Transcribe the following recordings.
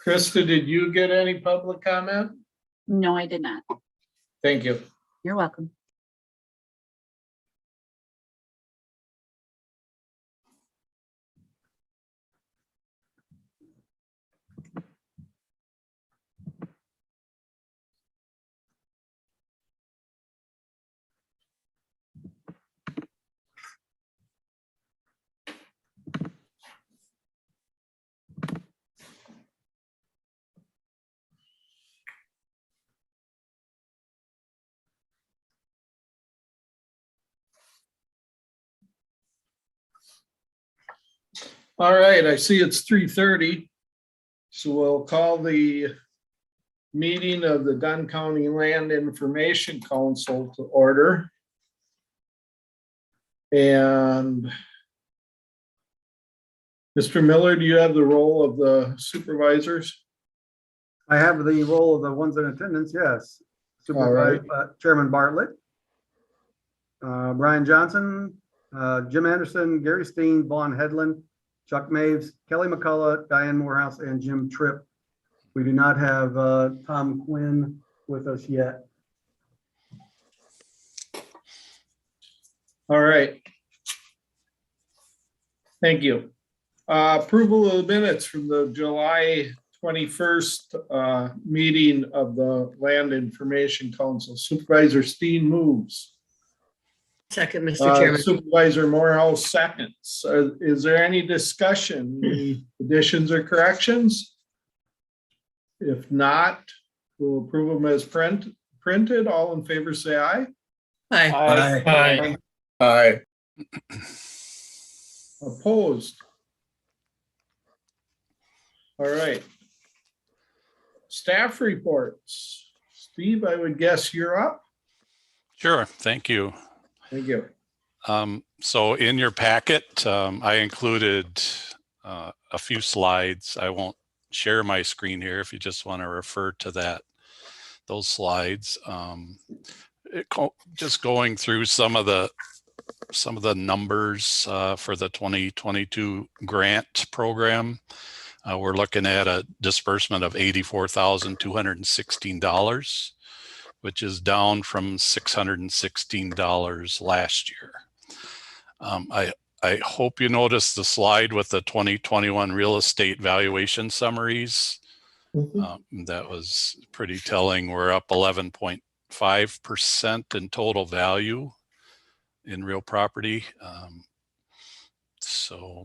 Krista, did you get any public comment? No, I did not. Thank you. You're welcome. All right, I see it's 3:30. So we'll call the meeting of the Dunn County Land Information Council to order. And Mr. Miller, do you have the role of the supervisors? I have the role of the ones in attendance, yes. Supervisor, Chairman Bartlett, Brian Johnson, Jim Anderson, Gary Steen, Vaughn Hedlund, Chuck Maves, Kelly McCullough, Diane Morehouse, and Jim Tripp. We do not have Tom Quinn with us yet. All right. Thank you. Approval of the minutes from the July 21st meeting of the Land Information Council. Supervisor Steen moves. Second, Mr. Chairman. Supervisor Morehouse seconds. Is there any discussion, any additions or corrections? If not, we'll approve them as printed. All in favor say aye. Aye. Aye. Aye. Opposed? All right. Staff reports. Steve, I would guess you're up. Sure, thank you. Thank you. So in your packet, I included a few slides. I won't share my screen here if you just want to refer to those slides. Just going through some of the numbers for the 2022 grant program. We're looking at a disbursement of $84,216, which is down from $616 last year. I hope you noticed the slide with the 2021 real estate valuation summaries. That was pretty telling. We're up 11.5% in total value in real property.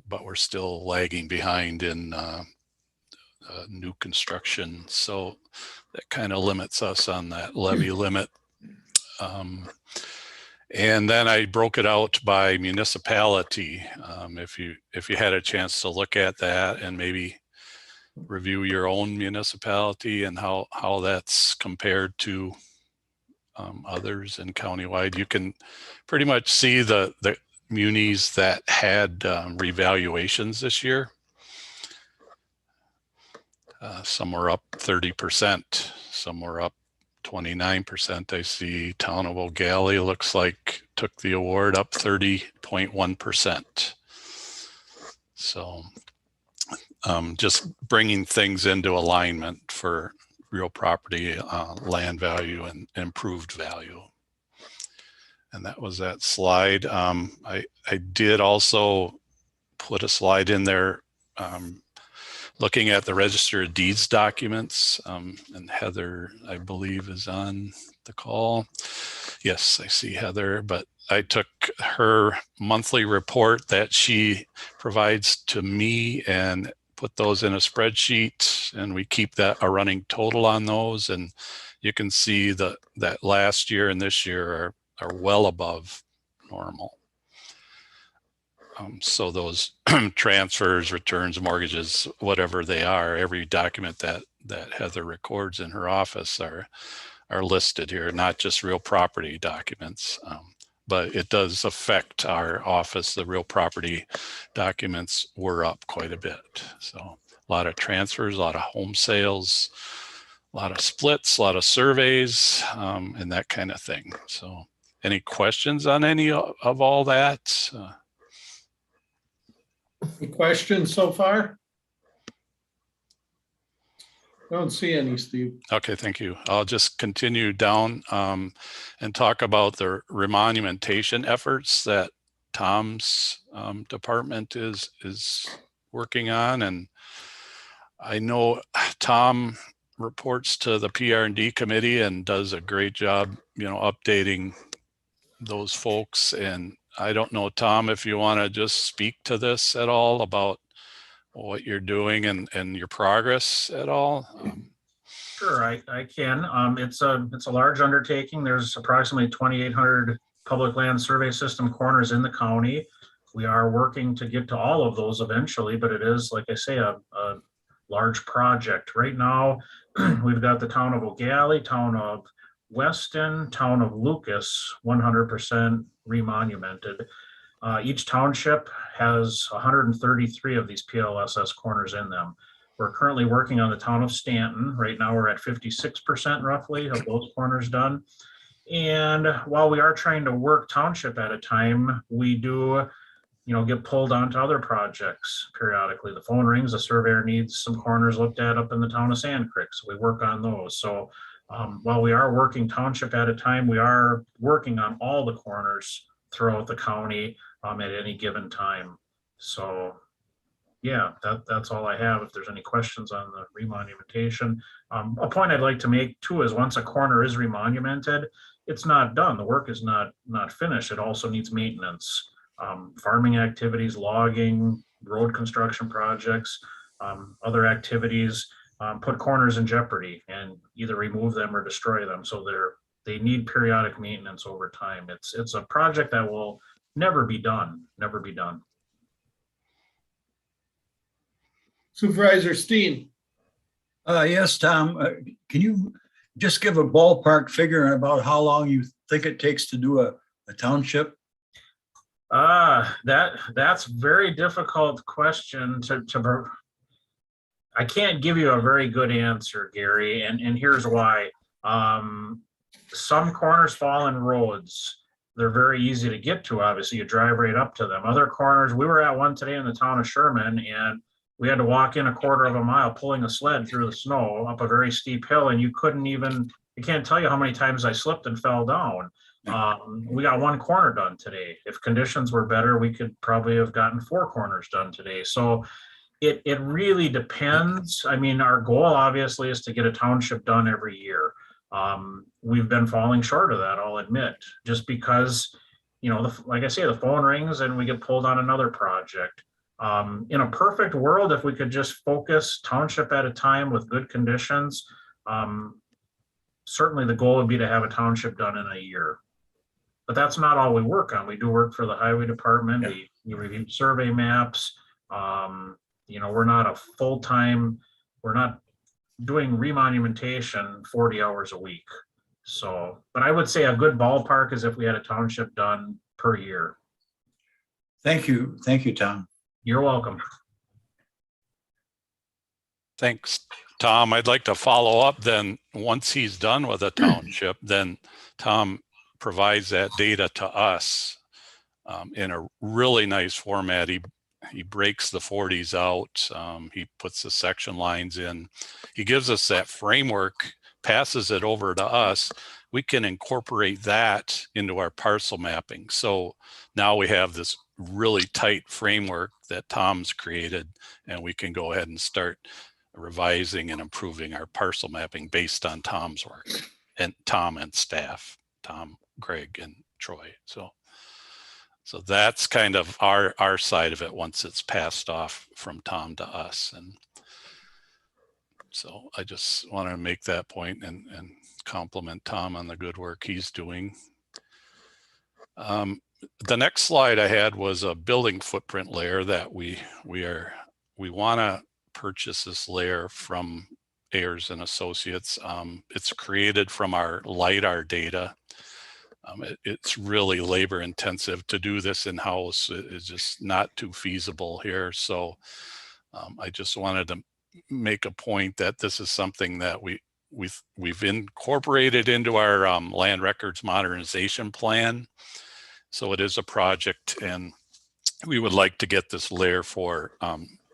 But we're still lagging behind in new construction. So that kind of limits us on that levy limit. And then I broke it out by municipality. If you had a chance to look at that and maybe review your own municipality and how that's compared to others in countywide, you can pretty much see the munis that had revaluations this year. Some were up 30%, some were up 29%. I see Town of O'Galley looks like took the award, up 30.1%. So just bringing things into alignment for real property, land value, and improved value. And that was that slide. I did also put a slide in there looking at the Register of Deeds documents, and Heather, I believe, is on the call. Yes, I see Heather, but I took her monthly report that she provides to me and put those in a spreadsheet, and we keep that a running total on those. And you can see that last year and this year are well above normal. So those transfers, returns, mortgages, whatever they are, every document that Heather records in her office are listed here, not just real property documents, but it does affect our office. The real property documents were up quite a bit. So a lot of transfers, a lot of home sales, a lot of splits, a lot of surveys, and that kind of thing. So, Any questions on any of all that? Any questions so far? Don't see any, Steve. Okay, thank you. I'll just continue down and talk about the remonumentation efforts that Tom's department is working on. And I know Tom reports to the PR&D committee and does a great job, updating those folks. And I don't know, Tom, if you want to just speak to this at all about what you're doing and your progress at all. Sure, I can. It's a large undertaking. There's approximately 2,800 public land survey system corners in the county. We are working to get to all of those eventually, but it is, like I say, a large project. Right now, we've got the town of O'Galley, town of Weston, town of Lucas, 100% remonumented. Each township has 133 of these PLSS corners in them. We're currently working on the town of Stanton. Right now, we're at 56% roughly of those corners done. And while we are trying to work township at a time, we do, get pulled onto other projects periodically. The phone rings, the surveyor needs some corners looked at up in the town of Sand Creek, so we work on those. So while we are working township at a time, we are working on all the corners throughout the county at any given time. So yeah, that's all I have. If there's any questions on the remonumentation. A point I'd like to make too is once a corner is remonumented, it's not done. The work is not finished. It also needs maintenance. Farming activities, logging, road construction projects, other activities put corners in jeopardy and either remove them or destroy them. So they need periodic maintenance over time. It's a project that will never be done. Supervisor Steen. Yes, Tom, can you just give a ballpark figure about how long you think it takes to do a township? That's very difficult question I can't give you a very good answer, Gary, and here's why. Some corners fall in roads. They're very easy to get to, obviously. You drive right up to them. Other corners, we were at one today in the town of Sherman, and we had to walk in a quarter of a mile pulling a sled through the snow up a very steep hill, and I can't tell you how many times I slipped and fell down. We got one corner done today. If conditions were better, we could probably have gotten 4 corners done today. So it really depends. I mean, our goal obviously is to get a township done every year. We've been falling short of that, I'll admit, just because, like I say, the phone rings and we get pulled on another project. In a perfect world, if we could just focus township at a time with good conditions, certainly the goal would be to have a township done in a year. But that's not all we work on. We do work for the highway department. Yeah. We review survey maps. We're not a full-time, we're not doing remonumentation 40 hours a week. So, but I would say a good ballpark is if we had a township done per year. Thank you, Tom. You're welcome. Thanks, Tom. I'd like to follow up then. Once he's done with a township, then Tom provides that data to us in a really nice format. He breaks the 40s out. He puts the section lines in. He gives us that framework, passes it over to us. We can incorporate that into our parcel mapping. So now we have this really tight framework that Tom's created, and we can go ahead and start revising and improving our parcel mapping based on Tom's work, and Tom and staff, Tom, Greg, and Troy. So that's kind of our side of it once it's passed off from Tom to us. And so I just want to make that point and compliment Tom on the good work he's doing. The next slide I had was a building footprint layer that we want to purchase this layer from Ayers and Associates. It's created from our LiDAR data. It's really labor intensive to do this in-house. It's just not too feasible here. So I just wanted to make a point that this is something that we've incorporated into our land records modernization plan. So it is a project, and we would like to get this layer for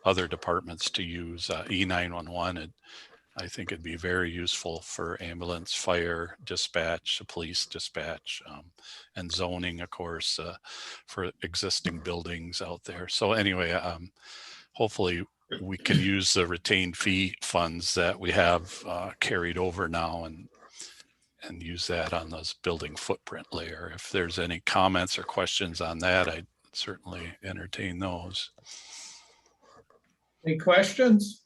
other departments to use. E911, I think it'd be very useful for ambulance, fire, dispatch, police dispatch, and zoning, of course, for existing buildings out there. So anyway, hopefully we can use the retained fee funds that we have carried over now and use that on this building footprint layer. If there's any comments or questions on that, I'd certainly entertain those. Any questions?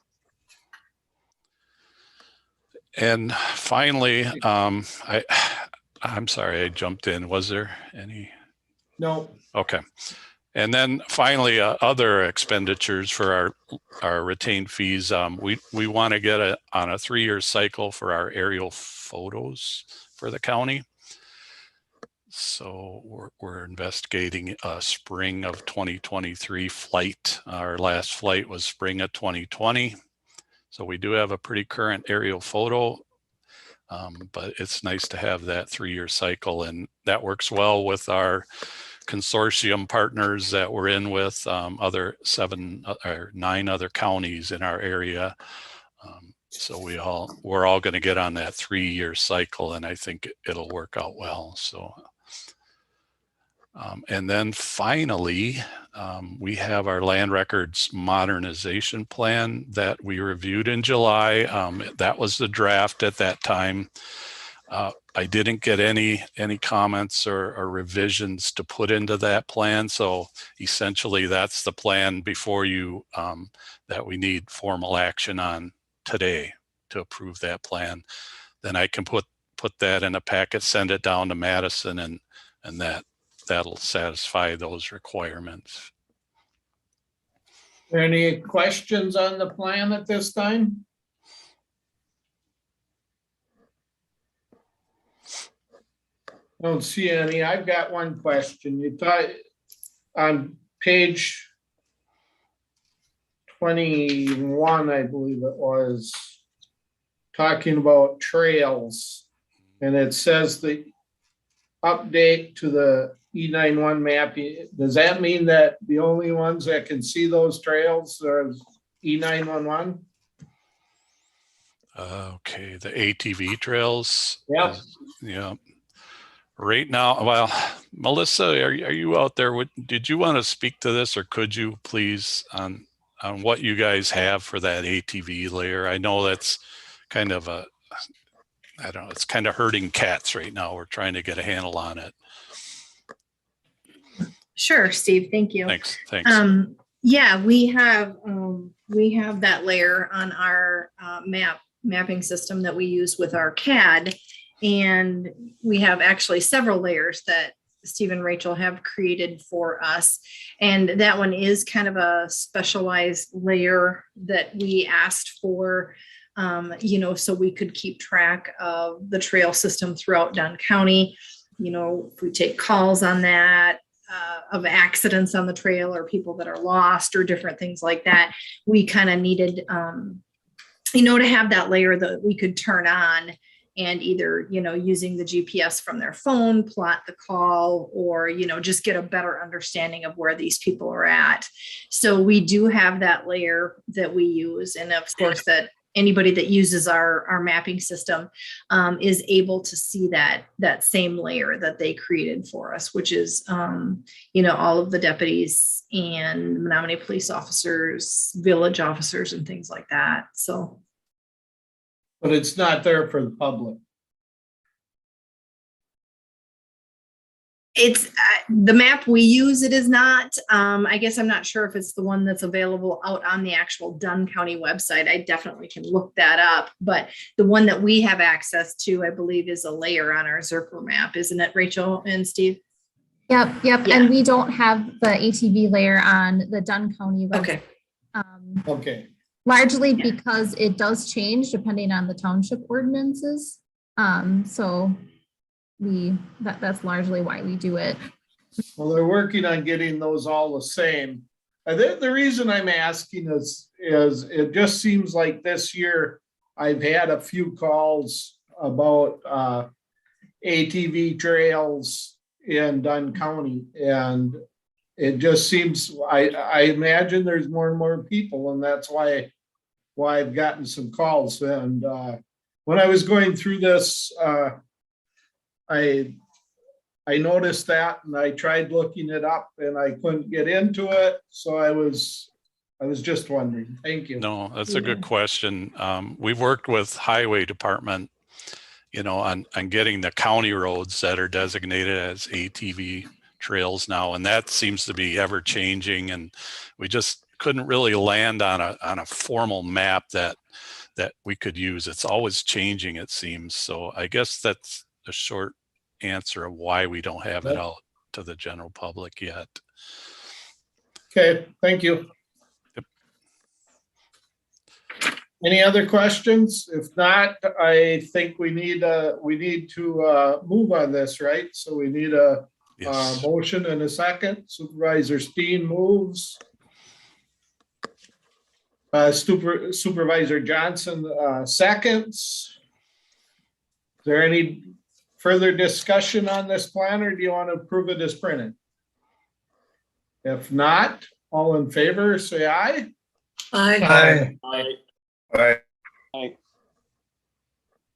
And finally, I'm sorry, I jumped in. Was there any? No. Okay. And then finally, other expenditures for our retained fees. We want to get on a 3-year cycle for our aerial photos for the county. So we're investigating a spring of 2023 flight. Our last flight was spring of 2020. So we do have a pretty current aerial photo, but it's nice to have that 3-year cycle, and that works well with our consortium partners that we're in with other 7 or 9 other counties in our area. So we're all going to get on that 3-year cycle, and I think it'll work out well. So, and then finally, we have our land records modernization plan that we reviewed in July. That was the draft at that time. I didn't get any comments or revisions to put into that plan. So essentially that's the plan before you that we need formal action on today to approve that plan. Then I can put that in a packet, send it down to Madison, and that'll satisfy those requirements. Any questions on the plan at this time? Don't see any. I've got one question. You thought on page 21, I believe it was, talking about trails, and it says the update to the E91 map. Does that mean that the only ones that can see those trails are E911? Okay, the ATV trails. Yep. Yeah. Right now, well, Melissa, are you out there? Did you want to speak to this, or could you please on what you guys have for that ATV layer? I know that's kind of I don't know, it's kind of herding cats right now. We're trying to get a handle on it. Sure, Steve, thank you. Thanks. Yeah, we have that layer on our mapping system that we use with our CAD. And we have actually several layers that Steve and Rachel have created for us. And that one is kind of a specialized layer that we asked for, so we could keep track of the trail system throughout Dunn County. If we take calls on that, of accidents on the trail or people that are lost or different things like that, we kind of needed, to have that layer that we could turn on and either, using the GPS from their phone, plot the call, or, just get a better understanding of where these people are at. So we do have that layer that we use. And of course, that anybody that uses our mapping system is able to see that same layer that they created for us, which is, all of the deputies and Menominee police officers, village officers, and things like that. So. But it's not there for the public. It's the map we use. It is not. I guess I'm not sure if it's the one that's available out on the actual Dunn County website. I definitely can look that up. But the one that we have access to, I believe, is a layer on our Zerker map, isn't it, Rachel and Steve? Yep. Yeah. And we don't have the ATV layer on the Dunn County website. Okay. Okay. Largely because it does change depending on the township ordinances. So that's largely why we do it. Well, they're working on getting those all the same. The reason I'm asking is it just seems like this year I've had a few calls about ATV trails in Dunn County, and it just seems, I imagine there's more and more people, and that's why I've gotten some calls. And when I was going through this, I noticed that, and I tried looking it up, and I couldn't get into it. So I was just wondering. Thank you. No, that's a good question. We've worked with Highway Department, on getting the county roads that are designated as ATV trails now, and that seems to be ever changing. And we just couldn't really land on a formal map that we could use. It's always changing, it seems. So I guess that's a short answer of why we don't have it out to the general public yet. Okay, thank you. Yep. Any other questions? If not, I think we need to move on this, right? So we need a Yes. motion and a second. Supervisor Steen moves. Supervisor Johnson seconds. Is there any further discussion on this plan, or do you want to approve it as printed? If not, all in favor, say aye. Aye.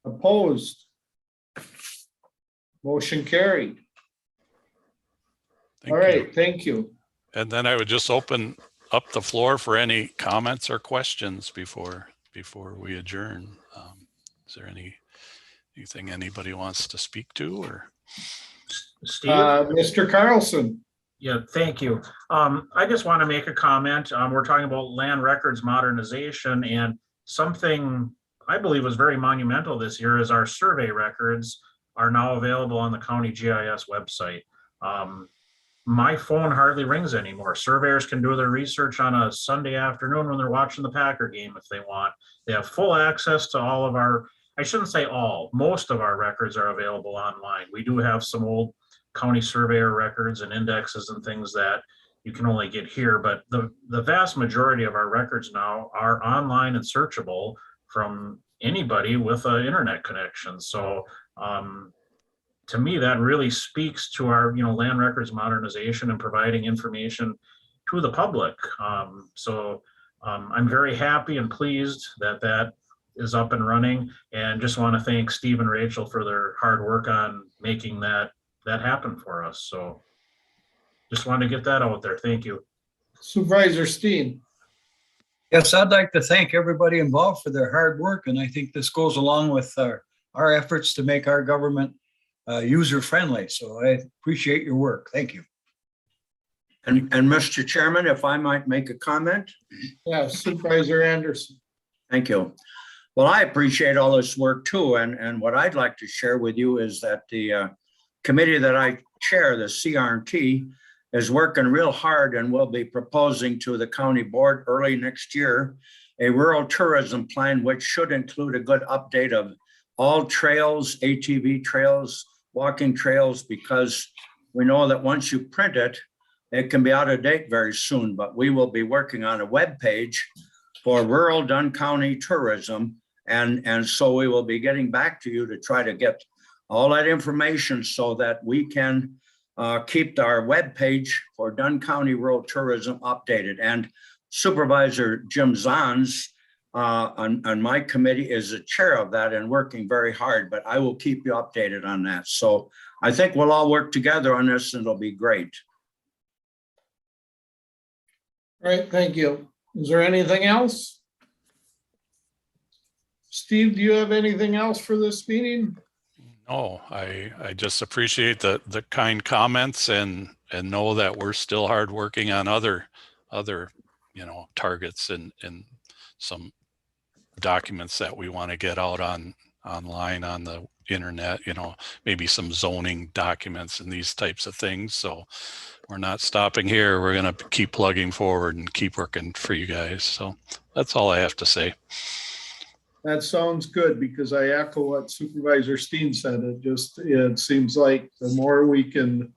Opposed? Motion carried. Thank All you. right, thank you. And then I would just open up the floor for any comments or questions before we adjourn. Is there anything anybody wants to speak to, or? Steve? Mr. Carlson. Yeah, thank you. I just want to make a comment. We're talking about land records modernization, and something I believe was very monumental this year is our survey records are now available on the county GIS website. My phone hardly rings anymore. Surveyors can do their research on a Sunday afternoon when they're watching the Packer game if they want. They have full access to all of our, I shouldn't say all, most of our records are available online. We do have some old county surveyor records and indexes and things that you can only get here, but the vast majority of our records now are online and searchable from anybody with an internet connection. So to me, that really speaks to our land records modernization and providing information to the public. I'm very happy and pleased that is up and running, and just want to thank Steve and Rachel for their hard work on making that happen for us. So just wanted to get that out there. Thank you. Supervisor Steen. Yes, I'd like to thank everybody involved for their hard work, and I think this goes along with our efforts to make our government user-friendly. So I appreciate your work. Thank you. And Mr. Chairman, if I might make a comment? Yeah, Supervisor Anderson. Thank you. Well, I appreciate all this work too. And what I'd like to share with you is that the committee that I chair, the CRT, is working real hard and will be proposing to the county board early next year a rural tourism plan, which should include a good update of all trails, ATV trails, walking trails, because we know that once you print it, it can be out of date very soon. But we will be working on a web page for rural Dunn County tourism. And so we will be getting back to you to try to get all that information so that we can keep our web page for Dunn County rural tourism updated. And Supervisor Jim Zahns on my committee is the chair of that and working very hard, but I will keep you updated on that. So I think we'll all work together on this and it'll be great. All right, thank you. Is there anything else? Steve, do you have anything else for this meeting? No, I just appreciate the kind comments and know that we're still hard working on other targets and some documents that we want to get out online on the internet, maybe some zoning documents and these types of things. So we're not stopping here. We're going to keep plugging forward and keep working for you guys. So that's all I have to say. That sounds good, because I echo what Supervisor Steen said. It seems like the more we can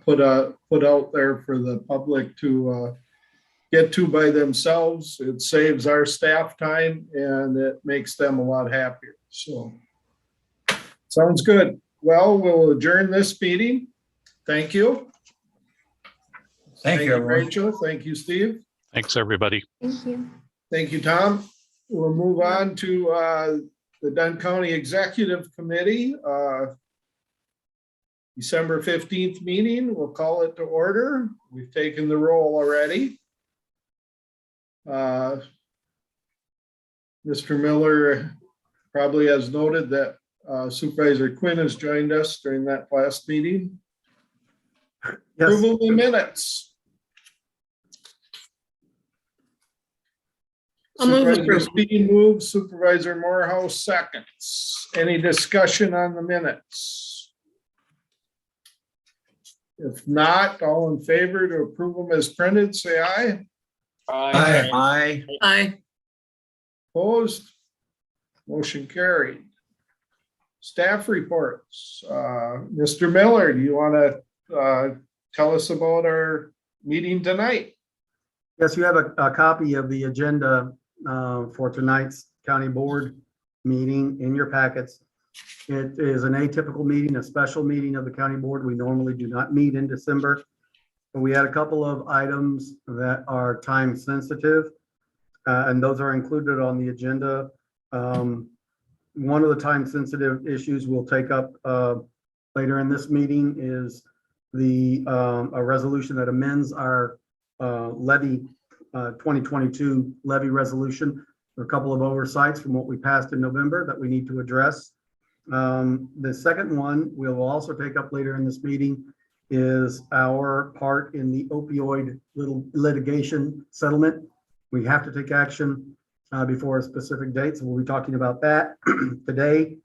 put out there for the public to get to by themselves. It saves our staff time and it makes them a lot happier. So sounds good. Well, we'll adjourn this meeting. Thank you. Thank you, everyone. Rachel. Thank you, Steve. Thanks, everybody. Thank you. Thank you, Tom. We'll move on to the Dunn County Executive Committee. December 15th meeting. We'll call it to order. We've taken the roll already. Mr. Miller probably has noted that Supervisor Quinn has joined us during that last meeting. Yes, Approval of the minutes. I'll move Supervisor approval. Speed moves, Supervisor Morehouse seconds. Any discussion on the minutes? If not, all in favor to approve them as printed, say aye. Aye. Aye. Opposed? Motion carried. Staff reports. Mr. Miller, do you want to tell us about our meeting tonight? yes, you have a copy of the agenda for tonight's county board meeting in your packets. It is an atypical meeting, a special meeting of the county board. We normally do not meet in December. But we had a couple of items that are time sensitive, and those are included on the agenda. One of the time sensitive issues we'll take up later in this meeting is a resolution that amends our levy 2022 levy resolution. There are a couple of oversights from what we passed in November that we need to address. The second one we'll also take up later in this meeting is our part in the opioid litigation settlement. We have to take action before a specific date, so we'll be talking about that today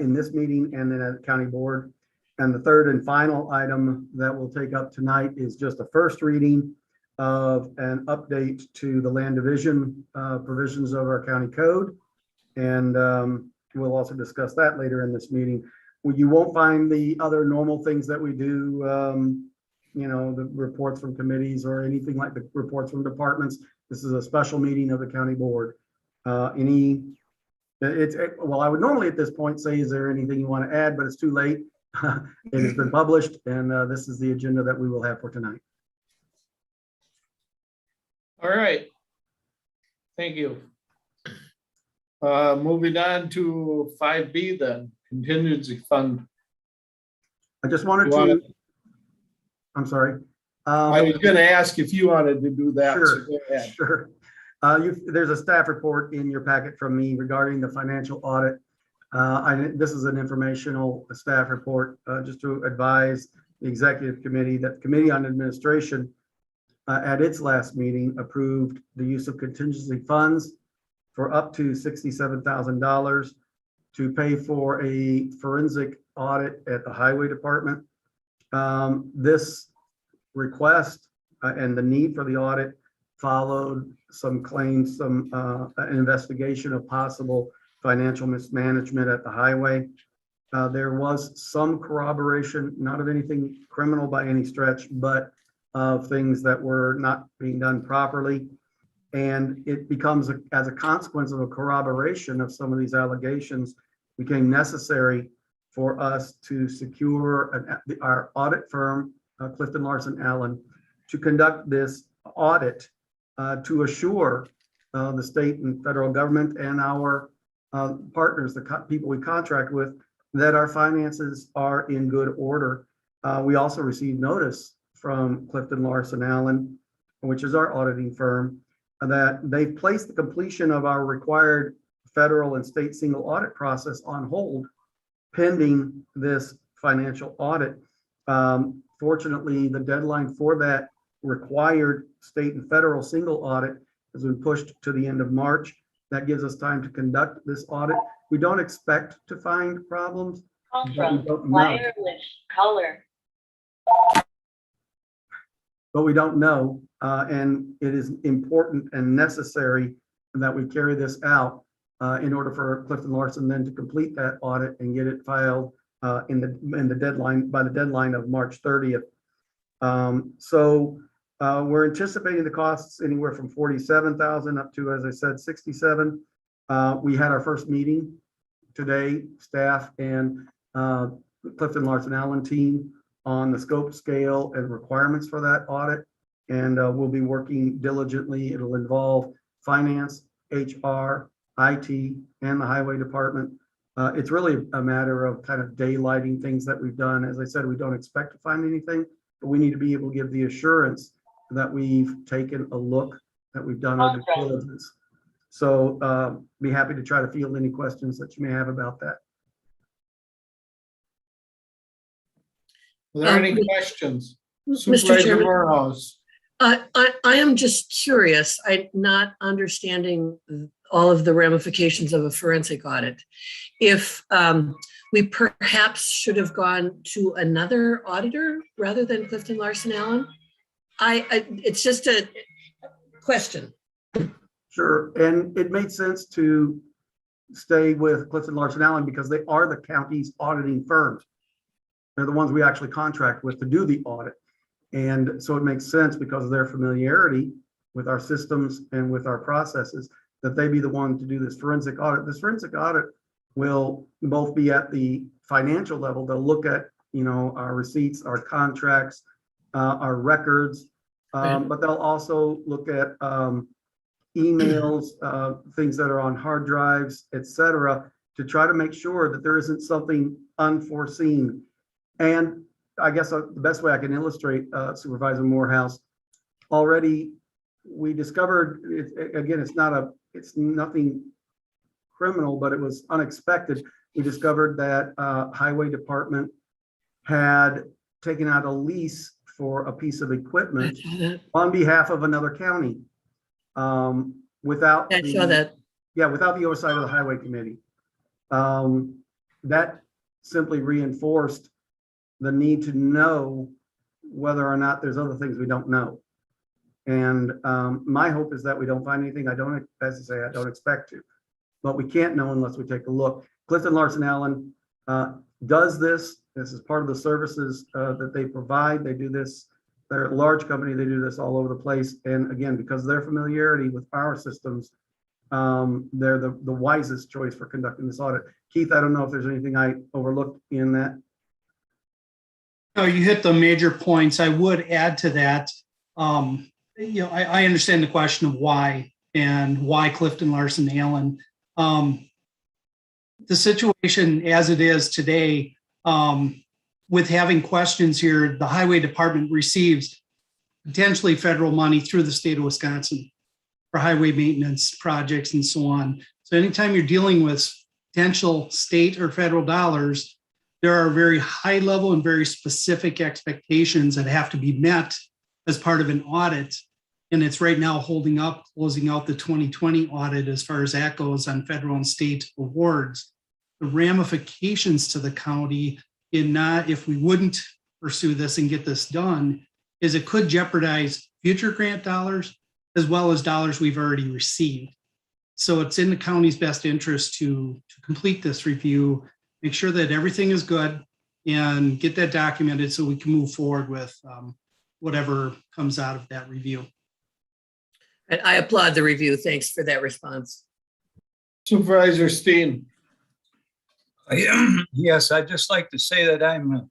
in this meeting and then at the county board. And the third and final item that we'll take up tonight is just a first reading of an update to the land division provisions of our county code. And we'll also discuss that later in this meeting. You won't find the other normal things that we do, the reports from committees or anything like the reports from departments. This is a special meeting of the county board. Well, I would normally at this point say, is there anything you want to add, but it's too late. It has been published and this is the agenda that we will have for tonight. All right. Thank you. Moving on to 5B then, contingency fund. I just wanted You wanna- to, I'm sorry. I was going to ask if you wanted to do that. so Sure. go ahead. Sure. There's a staff report in your packet from me regarding the financial audit. This is an informational staff report just to advise the executive committee that the Committee on Administration at its last meeting approved the use of contingency funds for up to $67,000 to pay for a forensic audit at the highway department. This request and the need for the audit followed some claims, some an investigation of possible financial mismanagement at the highway. There was some corroboration, not of anything criminal by any stretch, but of things that were not being done properly. And it becomes, as a consequence of a corroboration of some of these allegations, became necessary for us to secure our audit firm, Clifton Larson Allen, to conduct this audit to assure the state and federal government and our partners, the people we contract with, that our finances are in good order. We also received notice from Clifton Larson Allen, which is our auditing firm, that they've placed the completion of our required federal and state single audit process on hold pending this financial audit. Fortunately, the deadline for that required state and federal single audit has been pushed to the end of March. That gives us time to conduct this audit. We don't expect to find problems. Call but we from don't know. wireless caller. But we don't know, and it is important and necessary that we carry this out in order for Clifton Larson then to complete that audit and get it filed in the deadline, by the deadline of March 30th. So We're anticipating the costs anywhere from 47,000 up to, as I said, 67. We had our first meeting today, staff and Clifton Larson Allen team on the scope, scale, and requirements for that audit. And we'll be working diligently. It'll involve finance, HR, IT, and the highway department. It's really a matter of kind of daylighting things that we've done. As I said, we don't expect to find anything, but we need to be able to give the assurance that we've taken a look, that we've done our due diligence. So be happy to try to field any questions that you may have about that. Are there any questions? Mr. Supervisor Chairman, Morehouse. I am just curious. I'm not understanding all of the ramifications of a forensic audit. If we perhaps should have gone to another auditor rather than Clifton Larson Allen, it's just a question. Sure, and it made sense to stay with Clifton Larson Allen because they are the county's auditing firms. They're the ones we actually contract with to do the audit. And so it makes sense because of their familiarity with our systems and with our processes that they be the one to do this forensic audit. This forensic audit will both be at the financial level. They'll look at, our receipts, our contracts, our records, but they'll also look at emails, things that are on hard drives, et cetera, to try to make sure that there isn't something unforeseen. And I guess the best way I can illustrate, Supervisor Morehouse, already we discovered, again, it's nothing criminal, but it was unexpected. We discovered that Highway Department had taken out a lease for a piece of equipment on behalf of another county without I saw that. without the oversight of the Highway Committee. That simply reinforced the need to know whether or not there's other things we don't know. And my hope is that we don't find anything. I don't expect to, but we can't know unless we take a look. Clifton Larson Allen does this. This is part of the services that they provide. They do this. They're a large company. They do this all over the place. And again, because of their familiarity with our systems, they're the wisest choice for conducting this audit. Keith, I don't know if there's anything I overlooked in that. No, you hit the major points. I would add to that. I understand the question of why and why Clifton Larson Allen. The situation as it is today, with having questions here, the Highway Department receives potentially federal money through the state of Wisconsin for highway maintenance projects and so on. So anytime you're dealing with potential state or federal dollars, there are very high level and very specific expectations that have to be met as part of an audit. And it's right now closing out the 2020 audit as far as that goes on federal and state awards. The ramifications to the county if we wouldn't pursue this and get this done is it could jeopardize future grant dollars as well as dollars we've already received. So it's in the county's best interest to complete this review, make sure that everything is good and get that documented so we can move forward with whatever comes out of that review. And I applaud the review. Thanks for that response. Supervisor Steen. Yes, I'd just like to say that I'm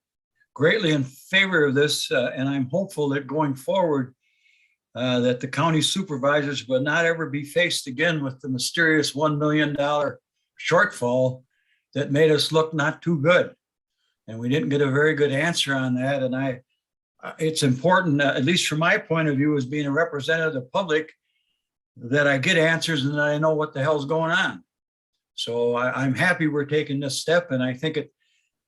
greatly in favor of this, and I'm hopeful that going forward, that the county supervisors will not ever be faced again with the mysterious $1 million shortfall that made us look not too good. And we didn't get a very good answer on that. And it's important, at least from my point of view as being a representative of the public, that I get answers and that I know what the hell's going on. So I'm happy we're taking this step, and I think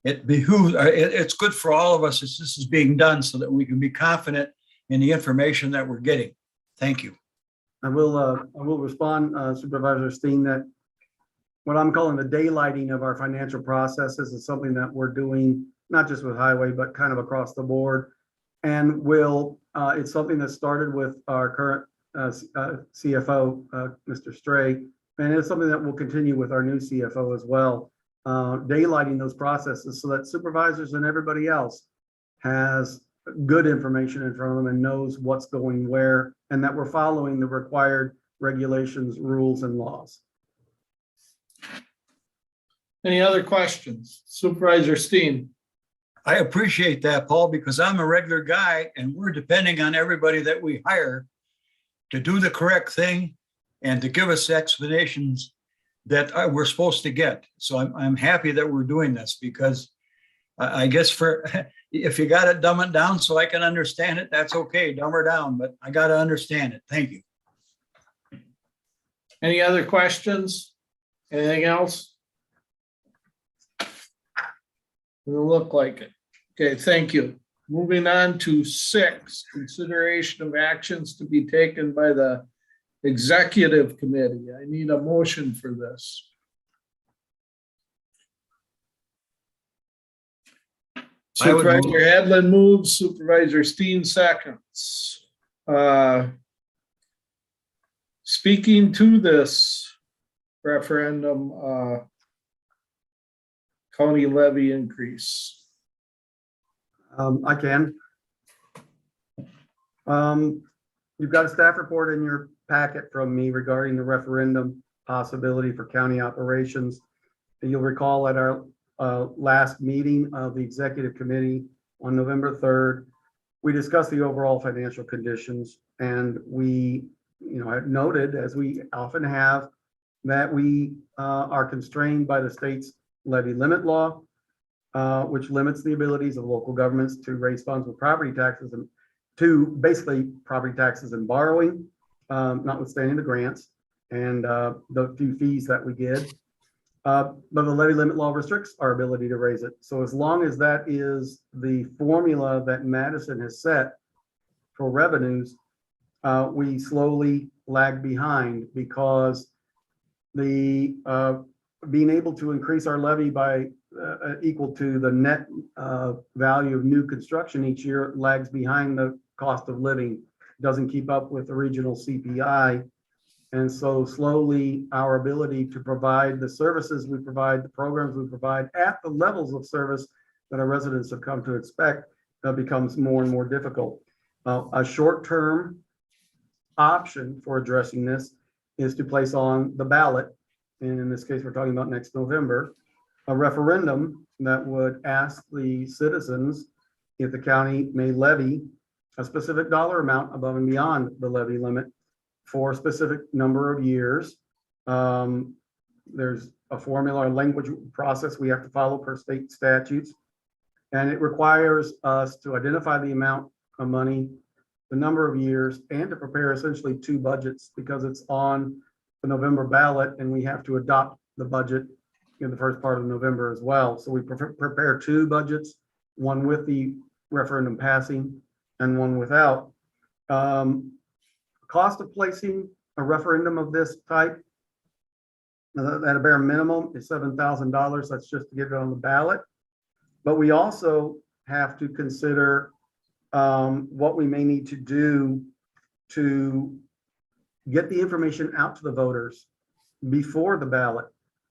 it's good for all of us as this is being done so that we can be confident in the information that we're getting. Thank you. I will respond, Supervisor Steen, that what I'm calling the daylighting of our financial processes is something that we're doing, not just with highway, but kind of across the board. And it's something that started with our current CFO, Mr. Stray, and it's something that will continue with our new CFO as well. Daylighting those processes so that supervisors and everybody else has good information in front of them and knows what's going where, and that we're following the required regulations, rules, and laws. Any other questions? Supervisor Steen? I appreciate that, Paul, because I'm a regular guy and we're depending on everybody that we hire to do the correct thing and to give us explanations that we're supposed to get. So I'm happy that we're doing this because I guess if you got to dumb it down so I can understand it, that's okay, dumb her down, but I got to understand it. Thank you. Any other questions? Anything else? Doesn't look like it. Okay, thank you. Moving on to 6, consideration of actions to be taken by the executive committee. I need a motion for this. I would move. Supervisor Headland moves, Supervisor Steen seconds. Speaking to this referendum, county levy increase. I can. You've got a staff report in your packet from me regarding the referendum possibility for county operations. You'll recall at our last meeting of the executive committee on November 3rd, we discussed the overall financial conditions, and we, have noted, as we often have, that we are constrained by the state's levy limit law, which limits the abilities of local governments to raise funds with property taxes and to basically property taxes and borrowing, notwithstanding the grants and the few fees that we get. But the levy limit law restricts our ability to raise it. So as long as that is the formula that Madison has set for revenues, we slowly lag behind because the being able to increase our levy by equal to the net value of new construction each year lags behind the cost of living, doesn't keep up with the regional CPI. And so slowly our ability to provide the services we provide, the programs we provide at the levels of service that our residents have come to expect becomes more and more difficult. A short-term option for addressing this is to place on the ballot, and in this case, we're talking about next November, a referendum that would ask the citizens if the county may levy a specific dollar amount above and beyond the levy limit for a specific number of years. There's a formula, a language process we have to follow per state statutes, and it requires us to identify the amount of money, the number of years, and to prepare essentially 2 budgets because it's on the November ballot and we have to adopt the budget in the first part of November as well. So we prepare 2 budgets, one with the referendum passing and one without. Cost of placing a referendum of this type at a bare minimum is $7,000. That's just to get it on the ballot. But we also have to consider what we may need to do to get the information out to the voters before the ballot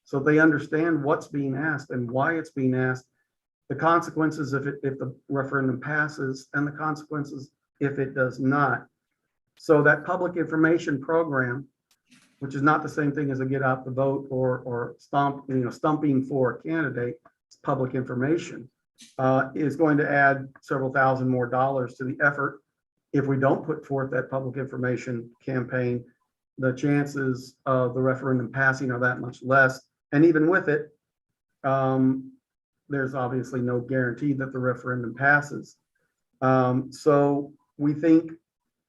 so they understand what's being asked and why it's being asked, the consequences if the referendum passes, and the consequences if it does not. So that public information program, which is not the same thing as a get out the vote or stumping for a candidate, it's public information, is going to add several thousand more dollars to the effort. If we don't put forth that public information campaign, the chances of the referendum passing are that much less. And even with it, there's obviously no guarantee that the referendum passes. So we think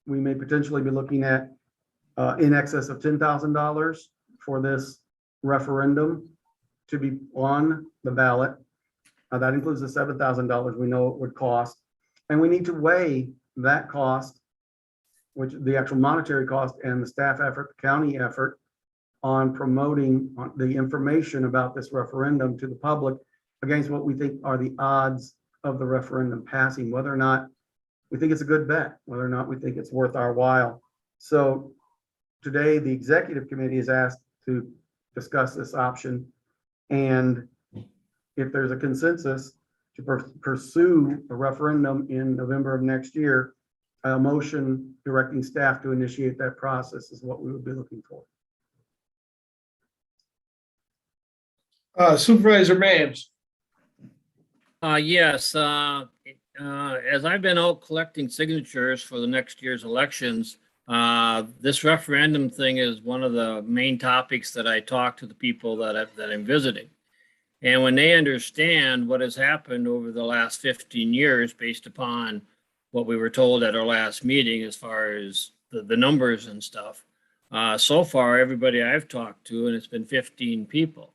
we may potentially be looking at in excess of $10,000 for this referendum to be on the ballot. That includes the $7,000 we know it would cost. And we need to weigh that cost, which the actual monetary cost and the staff effort, the county effort on promoting the information about this referendum to the public against what we think are the odds of the referendum passing, whether or not we think it's a good bet, whether or not we think it's worth our while. So today, the executive committee is asked to discuss this option. And if there's a consensus to pursue a referendum in November of next year, a motion directing staff to initiate that process is what we would be looking for. Supervisor Mapes. Yes, as I've been out collecting signatures for the next year's elections, this referendum thing is one of the main topics that I talk to the people that I'm visiting. And when they understand what has happened over the last 15 years, based upon what we were told at our last meeting, as far as the numbers and stuff, so far, everybody I've talked to, and it's been 15 people,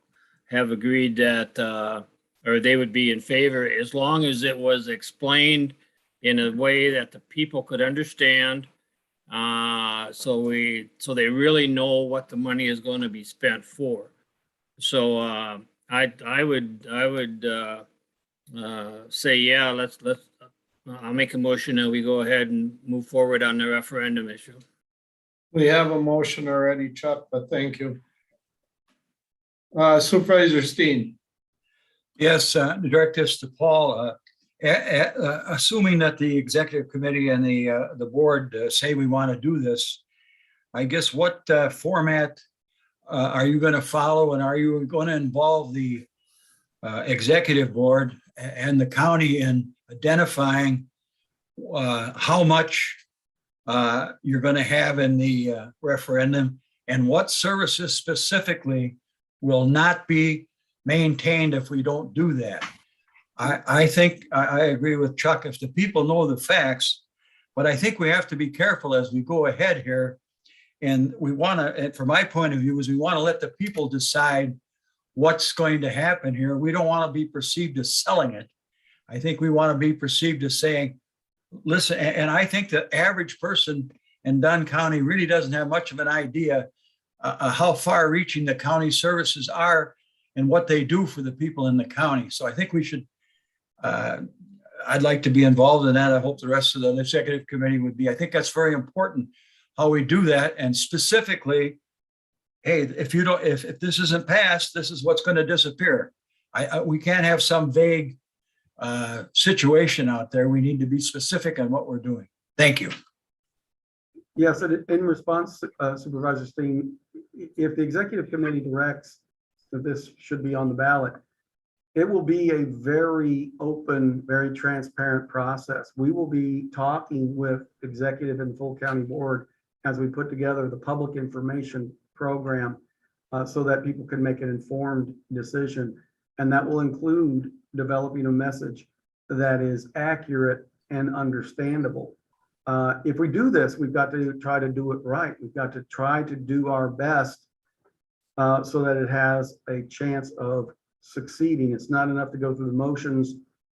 have agreed that, or they would be in favor as long as it was explained in a way that the people could understand. So they really know what the money is going to be spent for. So I would say, yeah, I'll make a motion and we go ahead and move forward on the referendum issue. We have a motion already, Chuck, but thank you. Supervisor Steen. Yes, the directives to Paul, assuming that the executive committee and the board say we want to do this, I guess what format are you going to follow, and are you going to involve the executive board and the county in identifying how much you're going to have in the referendum, and what services specifically will not be maintained if we don't do that? I think I agree with Chuck if the people know the facts, but I think we have to be careful as we go ahead here. And we want to, from my point of view, is we want to let the people decide what's going to happen here. We don't want to be perceived as selling it. I think we want to be perceived as saying, listen, and I think the average person in Dunn County really doesn't have much of an idea how far reaching the county services are and what they do for the people in the county. So I think we should, I'd like to be involved in that. I hope the rest of the executive committee would be. I think that's very important how we do that. And specifically, hey, if this isn't passed, this is what's going to disappear. We can't have some vague situation out there. We need to be specific on what we're doing. Thank you. Yes, and in response, Supervisor Steen, if the executive committee directs that this should be on the ballot, it will be a very open, very transparent process. We will be talking with executive and full county board as we put together the public information program so that people can make an informed decision. And that will include developing a message that is accurate and understandable. If we do this, we've got to try to do it right. We've got to try to do our best so that it has a chance of succeeding. It's not enough to go through the motions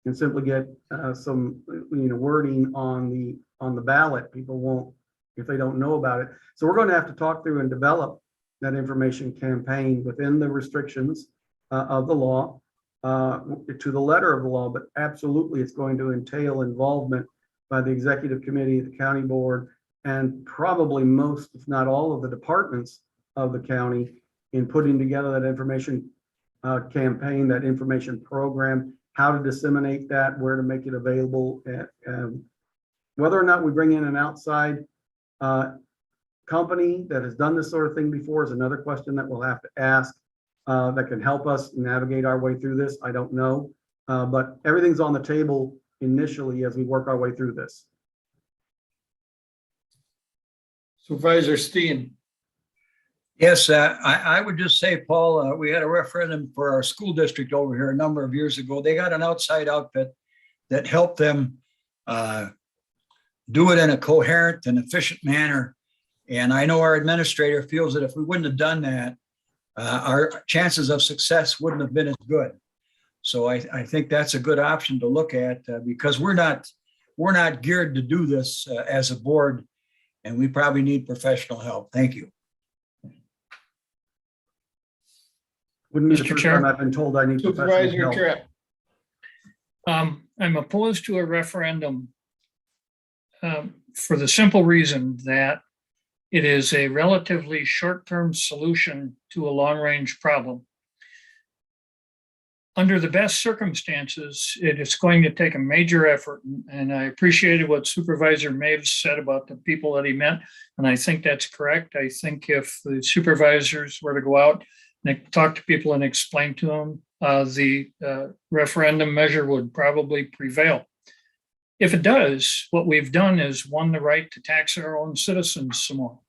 and simply get some wording on the ballot. People won't, if they don't know about it. So we're going to have to talk through and develop that information campaign within the restrictions of the law, to the letter of the law, but absolutely it's going to entail involvement by the executive committee, the county board, and probably most, if not all, of the departments of the county in putting together that information campaign, that information program, how to disseminate that, where to make it available, and whether or not we bring in an outside company that has done this sort of thing before is another question that we'll have to ask that can help us navigate our way through this. I don't know, but everything's on the table initially as we work our way through this. Supervisor Steen. Yes, I would just say, Paul, we had a referendum for our school district over here a number of years ago. They got an outside outfit that helped them do it in a coherent and efficient manner. And I know our administrator feels that if we wouldn't have done that, our chances of success wouldn't have been as good. So I think that's a good option to look at because we're not geared to do this as a board, and we probably need professional help. Thank you. Wouldn't be the Mr. first Chair. time I've been told I need professional Supervisor help. Tripp. I'm opposed to a referendum for the simple reason that it is a relatively short-term solution to a long-range problem. under the best circumstances, it is going to take a major effort. And I appreciated what Supervisor Maves said about the people that he met. And I think that's correct. I think if the supervisors were to go out and talk to people and explain to them, the referendum measure would probably prevail. If it does, what we've done is won the right to tax our own citizens some more.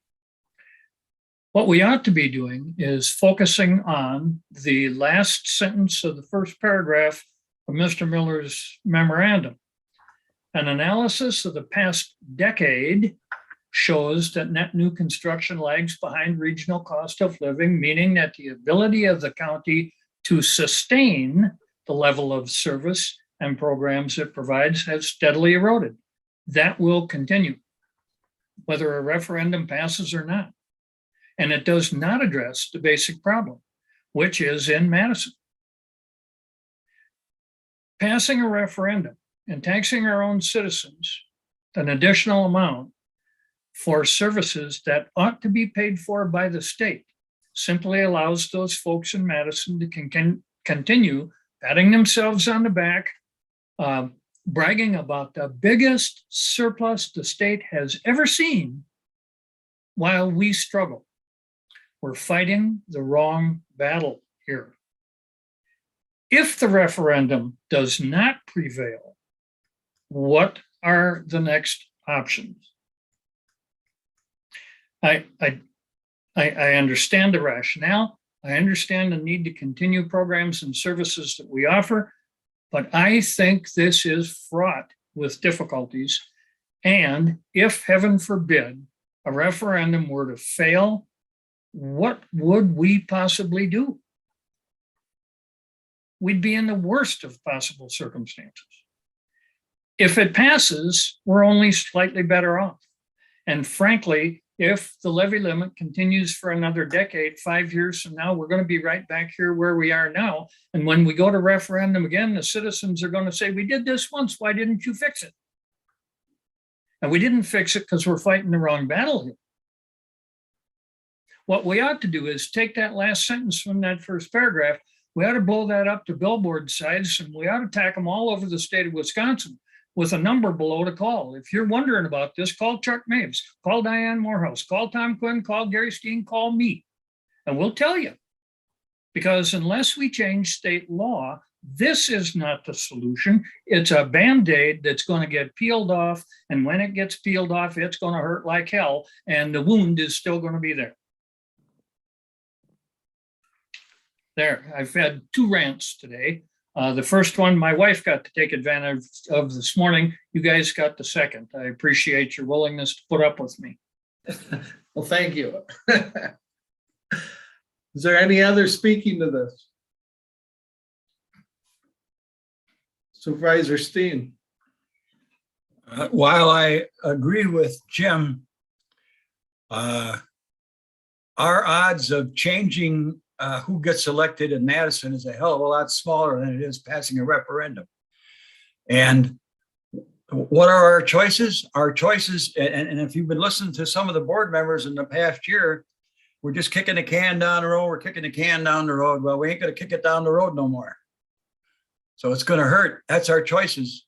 What we ought to be doing is focusing on the last sentence of the first paragraph of Mr. Miller's memorandum. An analysis of the past decade shows that net new construction lags behind regional cost of living, meaning that the ability of the county to sustain the level of service and programs it provides has steadily eroded. That will continue, whether a referendum passes or not. And it does not address the basic problem, which is in Madison. Passing a referendum and taxing our own citizens an additional amount for services that ought to be paid for by the state simply allows those folks in Madison to continue patting themselves on the back, bragging about the biggest surplus the state has ever seen while we struggle. We're fighting the wrong battle here. If the referendum does not prevail, what are the next options? I understand the rationale. I understand the need to continue programs and services that we offer, but I think this is fraught with difficulties. And if, heaven forbid, a referendum were to fail, what would we possibly do? We'd be in the worst of possible circumstances. If it passes, we're only slightly better off. And frankly, if the levy limit continues for another decade, 5 years from now, we're going to be right back here where we are now. And when we go to referendum again, the citizens are going to say, we did this once, why didn't you fix it? And we didn't fix it because we're fighting the wrong battle here. What we ought to do is take that last sentence from that first paragraph, we ought to blow that up to billboard size, and we ought to tack them all over the state of Wisconsin with a number below to call. If you're wondering about this, call Chuck Maves, call Diane Morehouse, call Tom Quinn, call Gary Steen, call me, and we'll tell you. Because unless we change state law, this is not the solution. It's a Band-Aid that's going to get peeled off, and when it gets peeled off, it's going to hurt like hell, and the wound is still going to be there. There, I've had 2 rants today. The first one, my wife got to take advantage of this morning. You guys got the second. I appreciate your willingness to put up with me. Well, thank you. Is there any other speaking to this? Supervisor Steen. While I agree with Jim, our odds of changing who gets elected in Madison is a hell of a lot smaller than it is passing a referendum. And what are our choices? Our choices, and if you've been listening to some of the board members in the past year, we're just kicking the can down the road. We're kicking the can down the road. Well, we ain't going to kick it down the road no more. So it's going to hurt. That's our choices,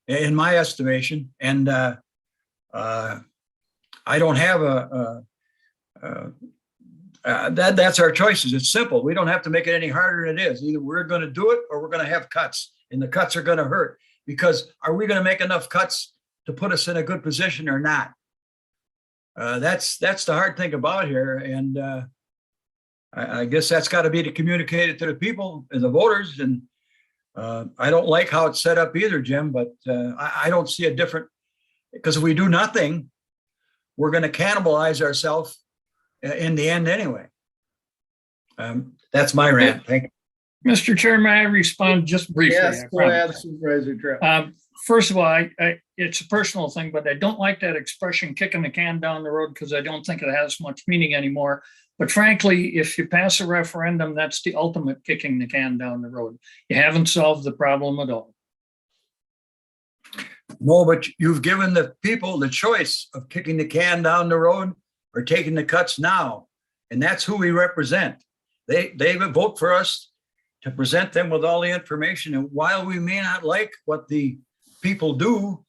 in my estimation. And I don't have that's our choices. It's simple. We don't have to make it any harder than it is. Either we're going to do it or we're going to have cuts, and the cuts are going to hurt. Because are we going to make enough cuts to put us in a good position or not? That's the hard thing about here. And I guess that's got to be communicated to the people and the voters. And I don't like how it's set up either, Jim, but I don't see a different, because if we do nothing, we're going to cannibalize ourselves in the end anyway. That's my rant. Thank you. Mr. Chair, may I respond just briefly? Yes, go ahead, Supervisor Trapp. First of all, it's a personal thing, but I don't like that expression, kicking the can down the road, because I don't think it has much meaning anymore. But frankly, if you pass a referendum, that's the ultimate kicking the can down the road. You haven't solved the problem at all. No, but you've given the people the choice of kicking the can down the road or taking the cuts now. And that's who we represent. They vote for us to present them with all the information. And while we may not like what the people do,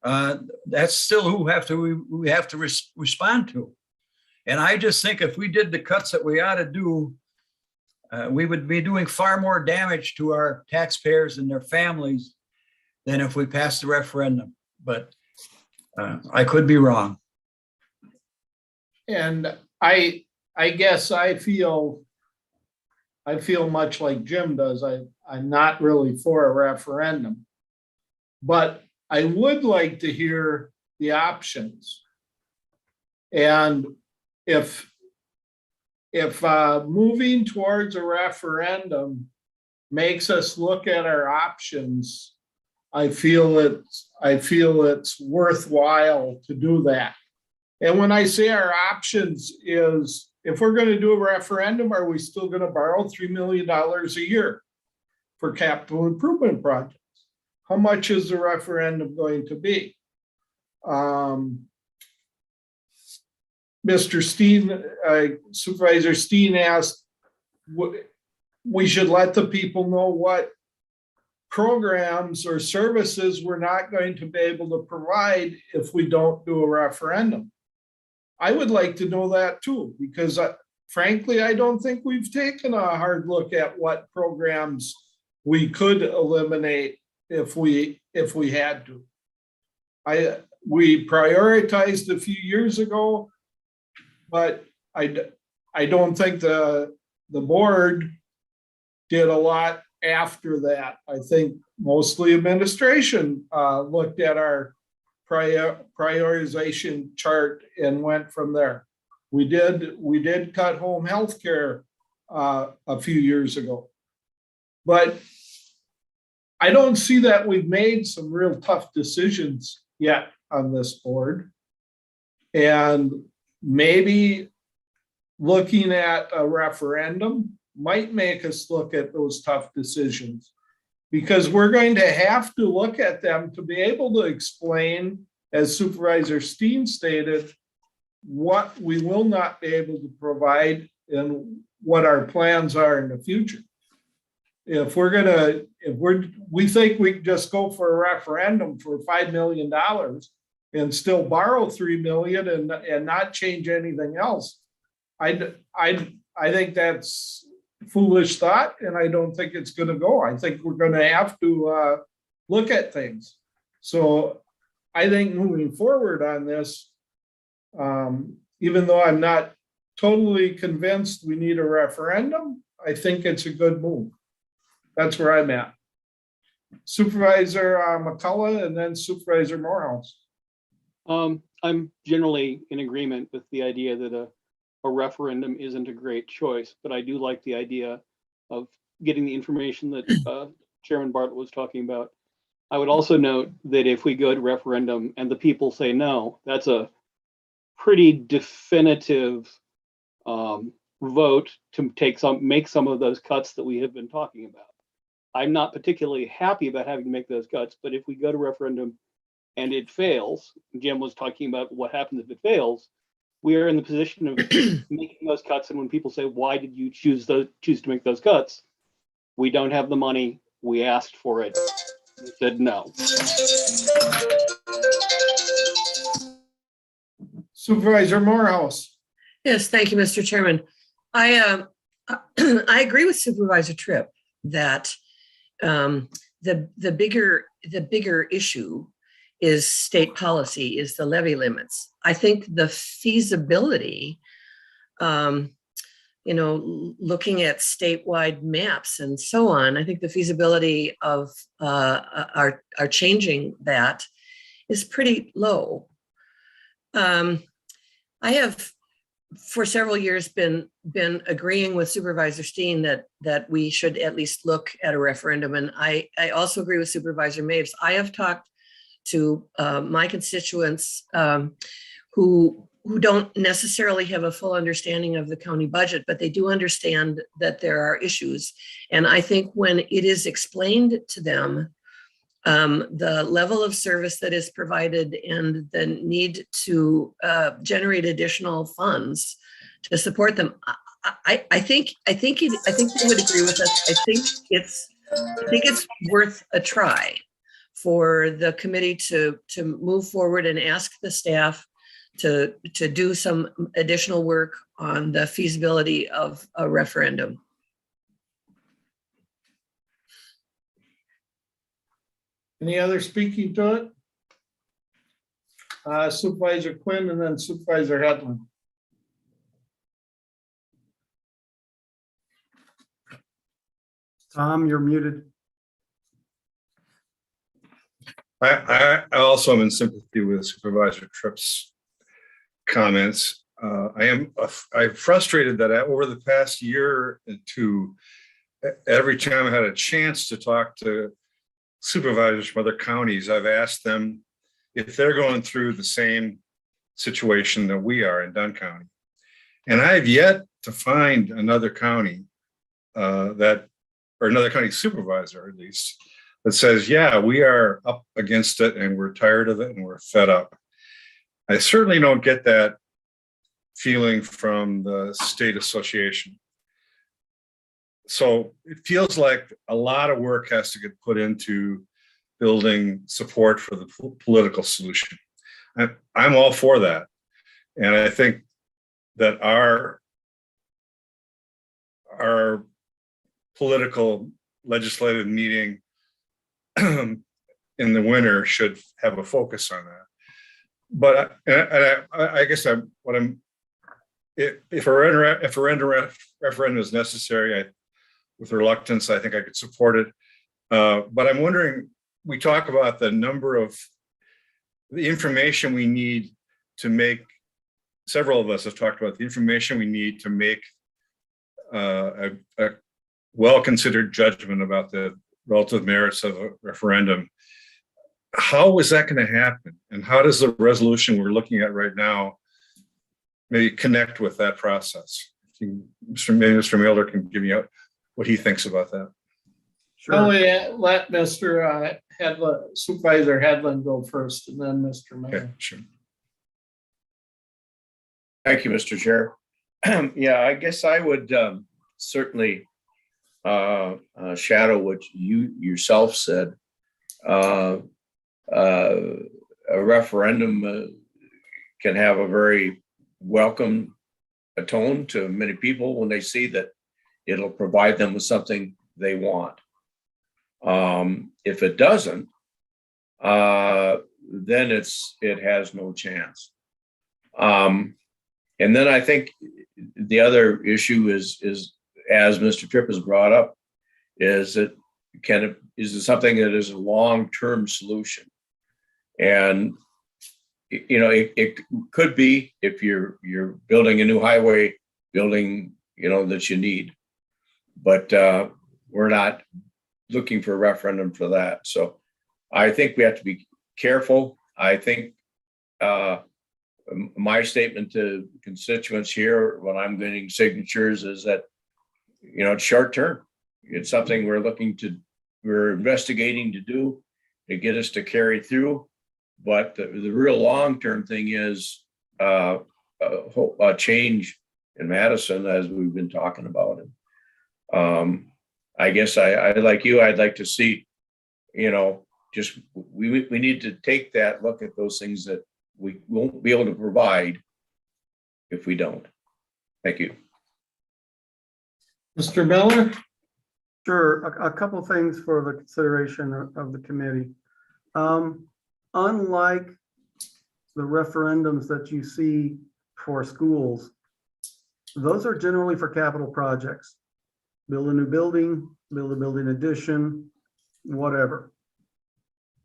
that's still who we have to respond to. And I just think if we did the cuts that we ought to do, we would be doing far more damage to our taxpayers and their families than if we passed the referendum. But I could be wrong. And I guess I feel much like Jim does. I'm not really for a referendum, but I would like to hear the options. And if moving towards a referendum makes us look at our options, I feel it's worthwhile to do that. And when I say our options is, if we're going to do a referendum, are we still going to borrow $3 million a year for capital improvement projects? How much is the referendum going to be? Mr. Steen, Supervisor Steen asked, we should let the people know what programs or services we're not going to be able to provide if we don't do a referendum. I would like to know that too, because frankly, I don't think we've taken a hard look at what programs we could eliminate if we had to. We prioritized a few years ago, but I don't think the board did a lot after that. I think mostly administration looked at our prioritization chart and went from there. We did cut home health care a few years ago, but I don't see that we've made some real tough decisions yet on this board. And maybe looking at a referendum might make us look at those tough decisions, because we're going to have to look at them to be able to explain, as Supervisor Steen stated, what we will not be able to provide and what our plans are in the future. If we think we can just go for a referendum for $5 million and still borrow $3 million and not change anything else, I think that's foolish thought, and I don't think it's going to go. I think we're going to have to look at things. So I think moving forward on this, even though I'm not totally convinced we need a referendum, I think it's a good move. That's where I'm at. Supervisor McCullough and then Supervisor Morehouse. I'm generally in agreement with the idea that a referendum isn't a great choice, but I do like the idea of getting the information that Chairman Bartlett was talking about. I would also note that if we go to referendum and the people say no, that's a pretty definitive vote to make some of those cuts that we have been talking about. I'm not particularly happy about having to make those cuts, but if we go to referendum and it fails, Jim was talking about what happens if it fails, we are in the position of making those cuts. And when people say, why did you choose to make those cuts? We don't have the money. We asked for it. They said no. Supervisor Morehouse. Yes, thank you, Mr. Chairman. I agree with Supervisor Tripp that the bigger issue is state policy, is the levy limits. I think the feasibility, looking at statewide maps and so on, I think the feasibility of our changing that is pretty low. I have for several years been agreeing with Supervisor Steen that we should at least look at a referendum. And I also agree with Supervisor Maves. I have talked to my constituents who don't necessarily have a full understanding of the county budget, but they do understand that there are issues. And I think when it is explained to them, the level of service that is provided and the need to generate additional funds to support them, I think you would agree with us. I think it's worth a try for the committee to move forward and ask the staff to do some additional work on the feasibility of a referendum. Any other speaking to it? Supervisor Quinn and then Supervisor Hedlund. Tom, you're muted. I also am in sympathy with Supervisor Tripp's comments. I'm frustrated that over the past year or two, every time I had a chance to talk to supervisors from other counties, I've asked them if they're going through the same situation that we are in Dunn County. And I've yet to find another county or another county supervisor at least, that says, yeah, we are up against it and we're tired of it and we're fed up. I certainly don't get that feeling from the state association. So it feels like a lot of work has to get put into building support for the political solution. I'm all for that. And I think that our political legislative meeting in the winter should have a focus on that. But I guess if a referendum is necessary, with reluctance, I think I could support it. But I'm wondering, we talk about the information we need to make, several of us have talked about the information we need to make a well-considered judgment about the relative merits of a referendum. How is that going to happen? And how does the resolution we're looking at right now maybe connect with that process? Mr. Miller can give me what he thinks about that. Sure. Let Mr. Hedlund, Supervisor Hedlund go first and then Mr. Miller. Okay, sure. Thank you, Mr. Chair. Yeah, I guess I would certainly shadow what you yourself said. A referendum can have a very welcome tone to many people when they see that it'll provide them with something they want. If it doesn't, then it has no chance. And then I think the other issue is as Mr. Tripp has brought up, is it something that is a long-term solution? And it could be, if you're building a new highway building, that you need, but we're not looking for a referendum for that. So I think we have to be careful. I think my statement to constituents here when I'm getting signatures is that, it's short term. It's something we're investigating to do to get us to carry through. But the real long-term thing is a change in Madison, as we've been talking about it. I guess I like you, I'd like to see, just we need to take that look at those things that we won't be able to provide if we don't. Thank you. Mr. Miller? Sure, a couple things for the consideration of the committee. Unlike the referendums that you see for schools, those are generally for capital projects. Build a new building, build a building addition, whatever.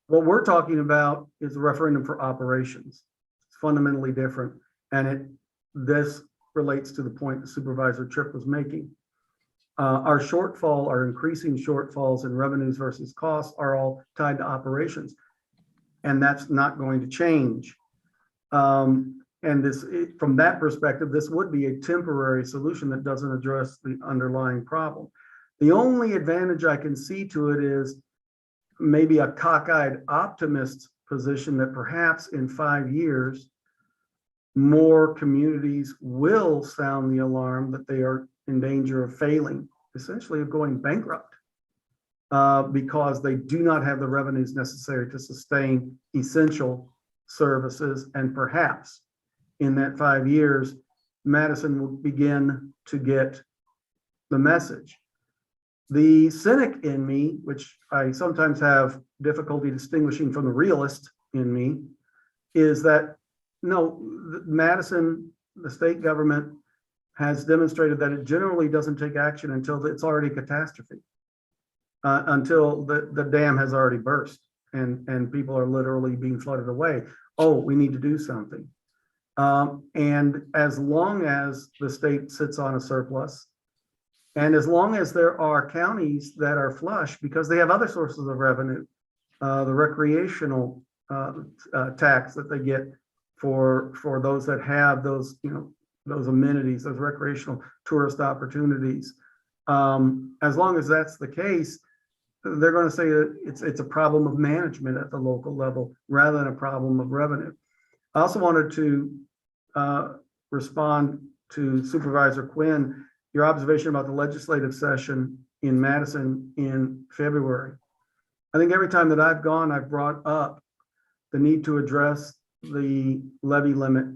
What we're talking about is a referendum for operations. It's fundamentally different. And this relates to the point that Supervisor Tripp was making. Our increasing shortfalls in revenues versus costs are all tied to operations. And that's not going to change. And from that perspective, this would be a temporary solution that doesn't address the underlying problem. The only advantage I can see to it is maybe a cockeyed optimist position that perhaps in 5 years, more communities will sound the alarm that they are in danger of failing, essentially of going bankrupt, because they do not have the revenues necessary to sustain essential services. And perhaps in that 5 years, Madison will begin to get the message. The cynic in me, which I sometimes have difficulty distinguishing from the realist in me, is that no, Madison, the state government, has demonstrated that it generally doesn't take action until it's already a catastrophe, until the dam has already burst and people are literally being flooded away. Oh, we need to do something. And as long as the state sits on a surplus, and as long as there are counties that are flush because they have other sources of revenue, the recreational tax that they get for those that have those, those amenities, those recreational tourist opportunities. As long as that's the case, they're going to say that it's a problem of management at the local level rather than a problem of revenue. I also wanted to respond to Supervisor Quinn, your observation about the legislative session in Madison in February. I think every time that I've gone, I've brought up the need to address the levy limit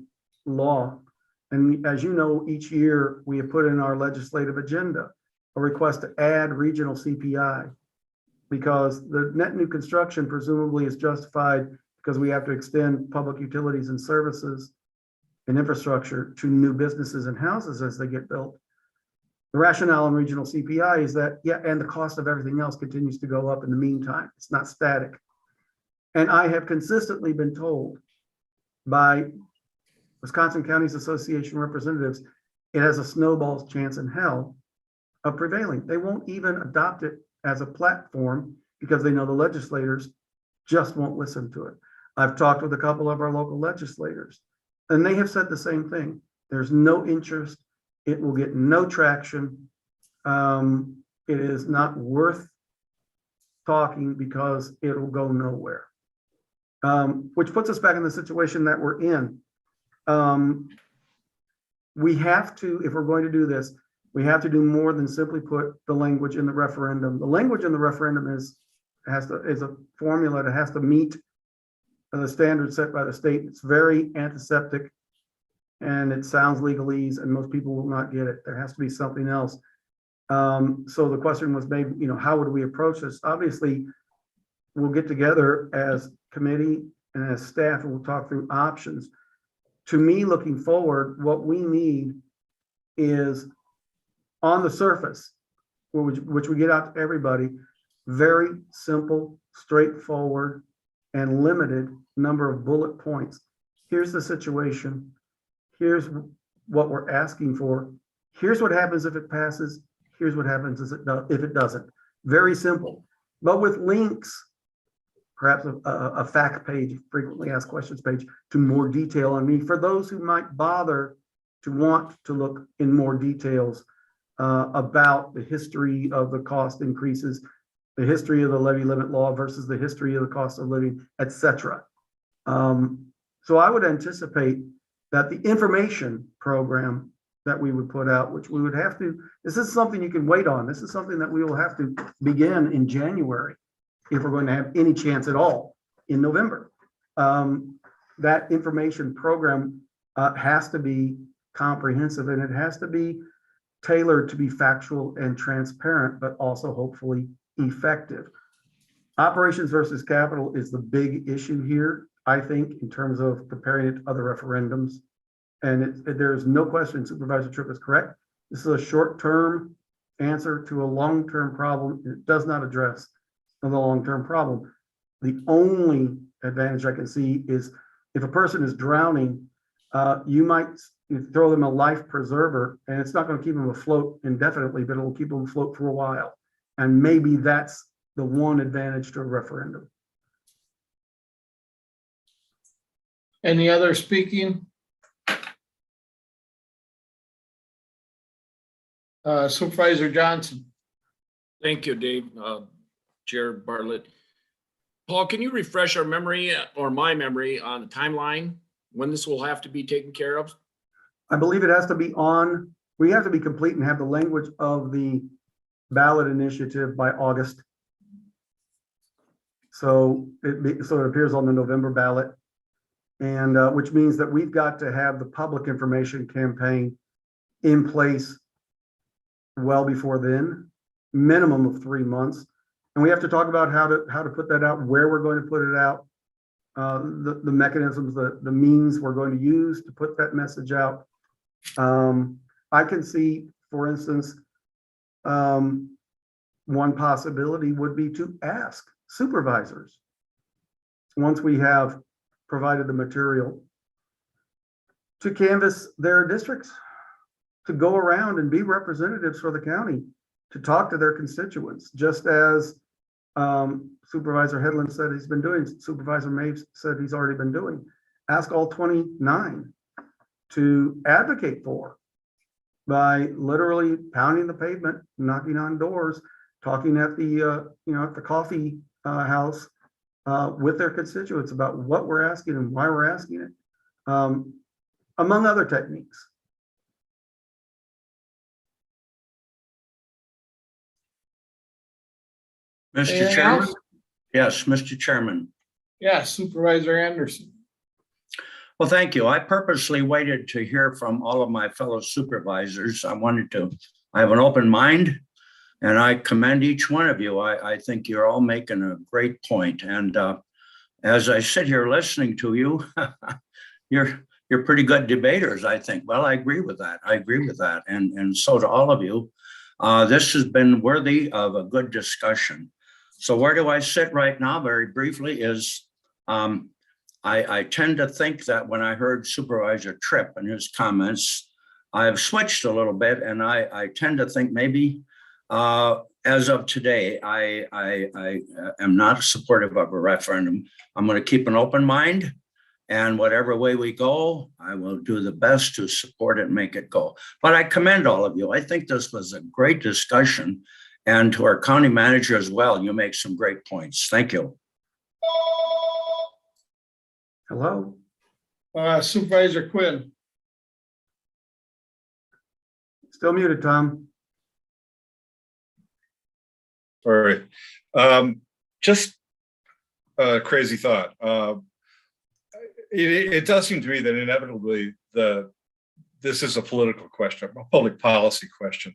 law. And as you know, each year we have put in our legislative agenda a request to add regional CPI, because the net new construction presumably is justified because we have to extend public utilities and services and infrastructure to new businesses and houses as they get built. The rationale in regional CPI is that, yeah, and the cost of everything else continues to go up in the meantime. It's not static. And I have consistently been told by Wisconsin Counties Association representatives, it has a snowball's chance in hell of prevailing. They won't even adopt it as a platform because they know the legislators just won't listen to it. I've talked with a couple of our local legislators, and they have said the same thing. There's no interest. It will get no traction. It is not worth talking because it will go nowhere. Which puts us back in the situation that we're in. We have to, if we're going to do this, we have to do more than simply put the language in the referendum. The language in the referendum is a formula that has to meet the standards set by the state. It's very antiseptic and it sounds legalese and most people will not get it. There has to be something else. So the question was maybe, how would we approach this? Obviously, we'll get together as committee and as staff and we'll talk through options. To me, looking forward, what we need is on the surface, which we get out to everybody, very simple, straightforward, and limited number of bullet points. Here's the situation. Here's what we're asking for. Here's what happens if it passes. Here's what happens if it doesn't. Very simple, but with links, perhaps a fact page, frequently asked questions page, to more detail on me for those who might bother to want to look in more details about the history of the cost increases, the history of the levy limit law versus the history of the cost of living, etc. So I would anticipate that the information program that we would put out, which we would have to, this is something you can wait on. This is something that we will have to begin in January if we're going to have any chance at all in November. That information program has to be comprehensive and it has to be tailored to be factual and transparent, but also hopefully effective. Operations versus capital is the big issue here, I think, in terms of comparing it to other referendums. And there's no question Supervisor Tripp is correct. This is a short-term answer to a long-term problem. It does not address the long-term problem. The only advantage I can see is if a person is drowning, you might throw them a life preserver and it's not going to keep them afloat indefinitely, but it will keep them afloat for a while. And maybe that's the one advantage to a referendum. Any other speaking? Supervisor Johnson. Thank you, Dave. Chair Bartlett. Paul, can you refresh our memory or my memory on the timeline when this will have to be taken care of? I believe it has to be on, we have to be complete and have the language of the ballot initiative by August. So it appears on the November ballot. And which means that we've got to have the public information campaign in place well before then, minimum of 3 months. And we have to talk about how to put that out, where we're going to put it out, the mechanisms, the means we're going to use to put that message out. I can see, for instance, one possibility would be to ask supervisors, once we have provided the material, to canvass their districts, to go around and be representatives for the county, to talk to their constituents, just as Supervisor Headland said he's been doing, Supervisor Maves said he's already been doing. Ask all 29 to advocate for by literally pounding the pavement, knocking on doors, talking at the at the coffee house with their constituents about what we're asking and why we're asking it, among other techniques. Mr. Anything Chairman? else? Yes, Mr. Chairman. Yeah, Supervisor Anderson. Well, thank you. I purposely waited to hear from all of my fellow supervisors. I have an open mind, and I commend each one of you. I think you're all making a great point. And as I sit here listening to you, you're pretty good debaters, I think. Well, I agree with that. And so to all of you. This has been worthy of a good discussion. So where do I sit right now? Very briefly is I tend to think that when I heard Supervisor Tripp and his comments, I've switched a little bit, and I tend to think maybe as of today, I am not supportive of a referendum. I'm going to keep an open mind, and whatever way we go, I will do the best to support it and make it go. But I commend all of you. I think this was a great discussion, and to our county manager as well, you make some great points. Thank you. Hello? Supervisor Quinn. Still muted, Tom. Sorry. Just a crazy thought. It does seem to me that inevitably this is a political question, a public policy question.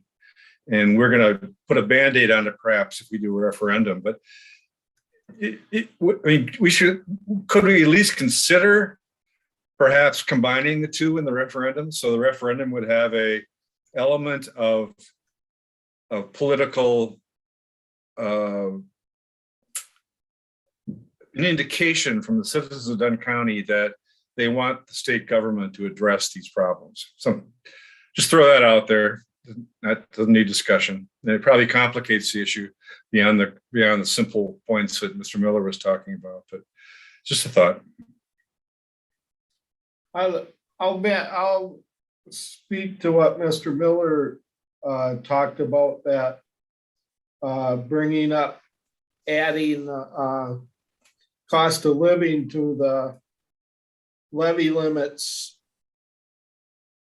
And we're going to put a Band-Aid on it perhaps if we do a referendum. But could we at least consider perhaps combining the two in the referendum? So the referendum would have a element of political, an indication from the citizens of Dunn County that they want the state government to address these problems. So just throw that out there. That doesn't need discussion. And it probably complicates the issue beyond the simple points that Mr. Miller was talking about, but just a thought. I'll speak to what Mr. Miller talked about, that bringing up adding cost of living to the levy limits.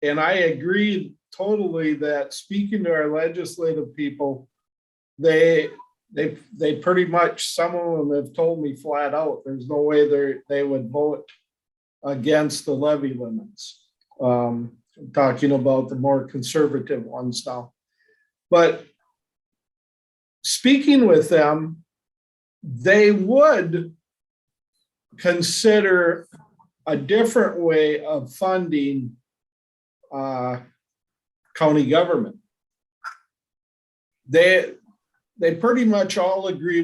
And I agree totally that, speaking to our legislative people, they pretty much, some of them have told me flat out, there's no way they would vote against the levy limits. Talking about the more conservative ones now. But speaking with them, they would consider a different way of funding county government. They pretty much all agree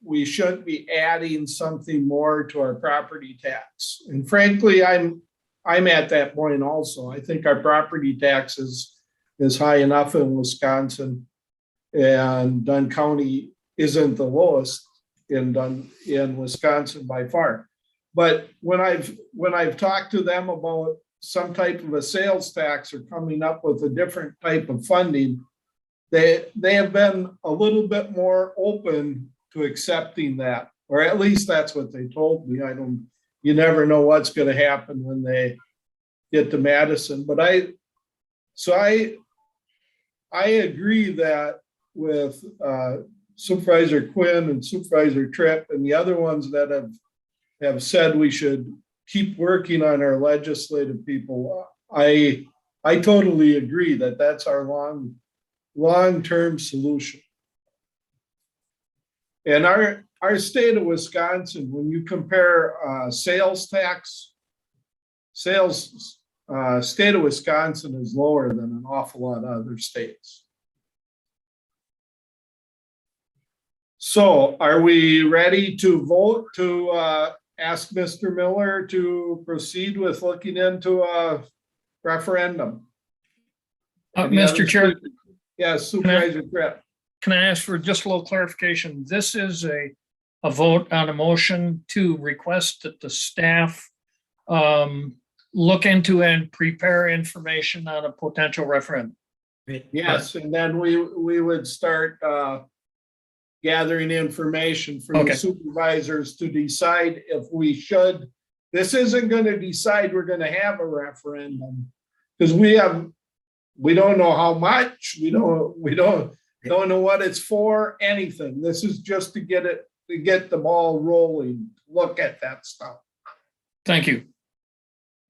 we shouldn't be adding something more to our property tax. And frankly, I'm at that point also. I think our property tax is high enough in Wisconsin, and Dunn County isn't the lowest in Wisconsin by far. But when I've talked to them about some type of a sales tax or coming up with a different type of funding, they have been a little bit more open to accepting that, or at least that's what they told me. I don't you never know what's going to happen when they get to Madison. But I agree that with Supervisor Quinn and Supervisor Tripp and the other ones that have said we should keep working on our legislative people. I totally agree that that's our long-term solution. And our state of Wisconsin, when you compare sales tax, state of Wisconsin is lower than an awful lot of other states. So are we ready to vote to ask Mr. Miller to proceed with looking into a referendum? Mr. Chair, Yes, Supervisor Tripp. can I ask for just a little clarification? This is a vote on a motion to request that the staff look into and prepare information on a potential referendum. Yes, and then we would start gathering information from the supervisors to decide if we should. This isn't going to decide we're going to have a referendum because we don't know how much, we don't know what it's for, anything. This is just to get the ball rolling, look at that stuff. Thank you.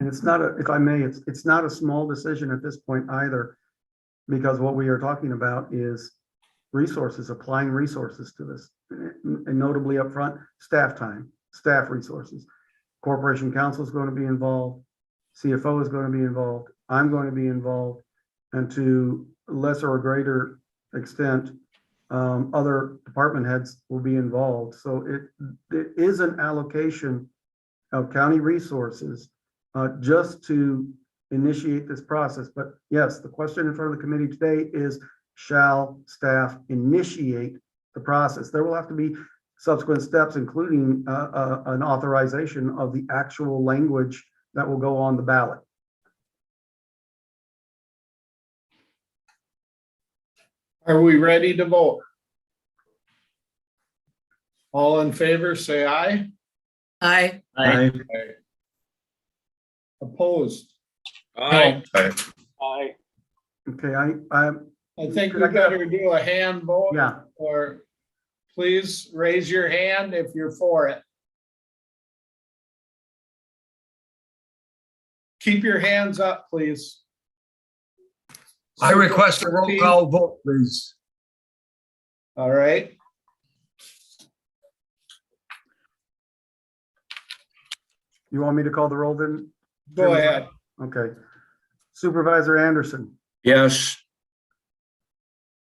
And it's not if I may, it's not a small decision at this point either, because what we are talking about is resources, applying resources to this, and notably upfront, staff time, staff resources. Corporation counsel is going to be involved, CFO is going to be involved, I'm going to be involved, and to lesser or greater extent, other department heads will be involved. So it is an allocation of county resources just to initiate this process. But yes, the question in front of the committee today is, shall staff initiate the process? There will have to be subsequent steps, including an authorization of the actual language that will go on the ballot. Are we ready to vote? All in favor, say aye. Aye. Aye. Opposed? Aye. Aye. Okay, I think we better do a hand vote. Yeah. Or please raise your hand if you're for it. Keep your hands up, please. I request a roll call vote, please. All right. You want me to call the roll then? Go ahead. Okay. Supervisor Anderson, Yes.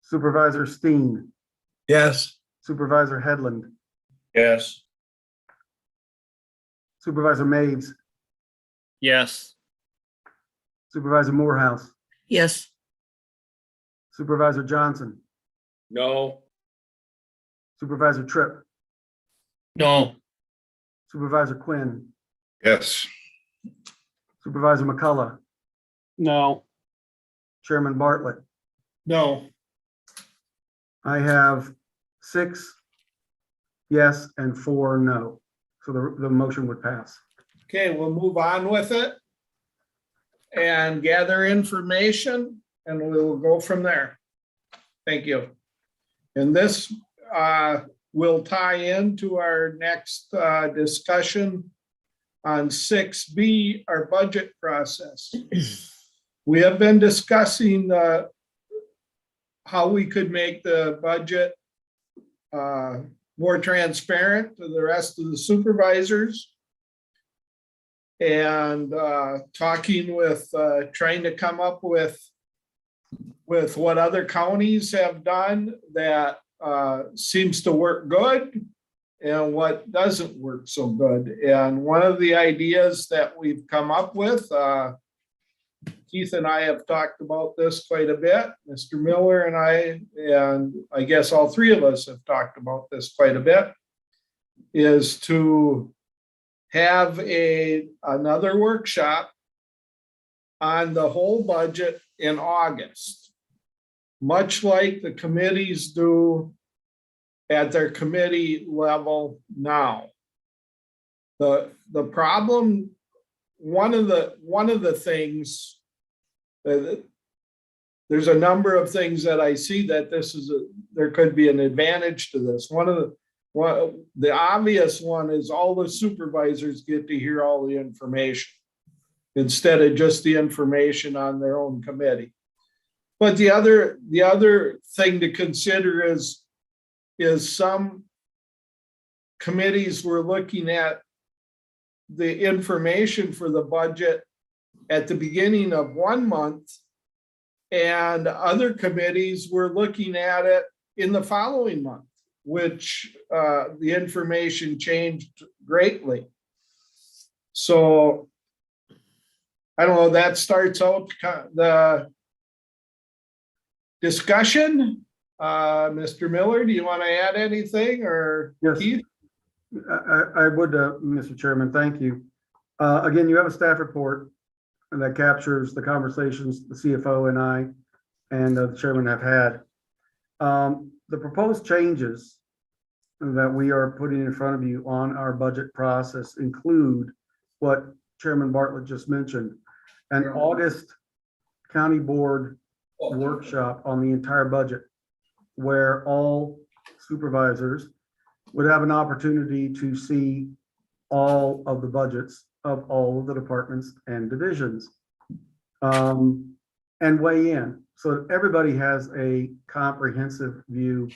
Supervisor Steen, Yes. Supervisor Headland, Yes. Supervisor Maves, Yes. Supervisor Morehouse, Yes. Supervisor Johnson, No. Supervisor Tripp, No. Supervisor Quinn, Yes. Supervisor McCullough, No. Chairman Bartlett. No. I have 6 yes and 4 no. So the motion would pass. Okay, we'll move on with it and gather information and we'll go from there. Thank you. And this will tie into our next discussion on 6B, our budget process. We have been discussing how we could make the budget more transparent to the rest of the supervisors. And talking with, trying to come up with what other counties have done that seems to work good and what doesn't work so good. And one of the ideas that we've come up with, Keith and I have talked about this quite a bit, Mr. Miller and I guess all three of us have talked about this quite a bit, is to have another workshop on the whole budget in August, much like the committees do at their committee level now. The problem, one of the things, there's a number of things that I see that there could be an advantage to this. The obvious one is all the supervisors get to hear all the information instead of just the information on their own committee. But the other thing to consider is some committees were looking at the information for the budget at the beginning of one month, and other committees were looking at it in the following month, which the information changed greatly. So I don't know, that starts out the discussion. Mr. Miller, do you want to add anything, or Yes. Keith? I would, Mr. Chairman, thank you. Again, you have a staff report that captures the conversations the CFO and I and the chairman have had. The proposed changes that we are putting in front of you on our budget process include what Chairman Bartlett just mentioned, an August county board workshop on the entire budget, where all supervisors would have an opportunity to see all of the budgets of all of the departments and divisions, and weigh in. So that everybody has a comprehensive view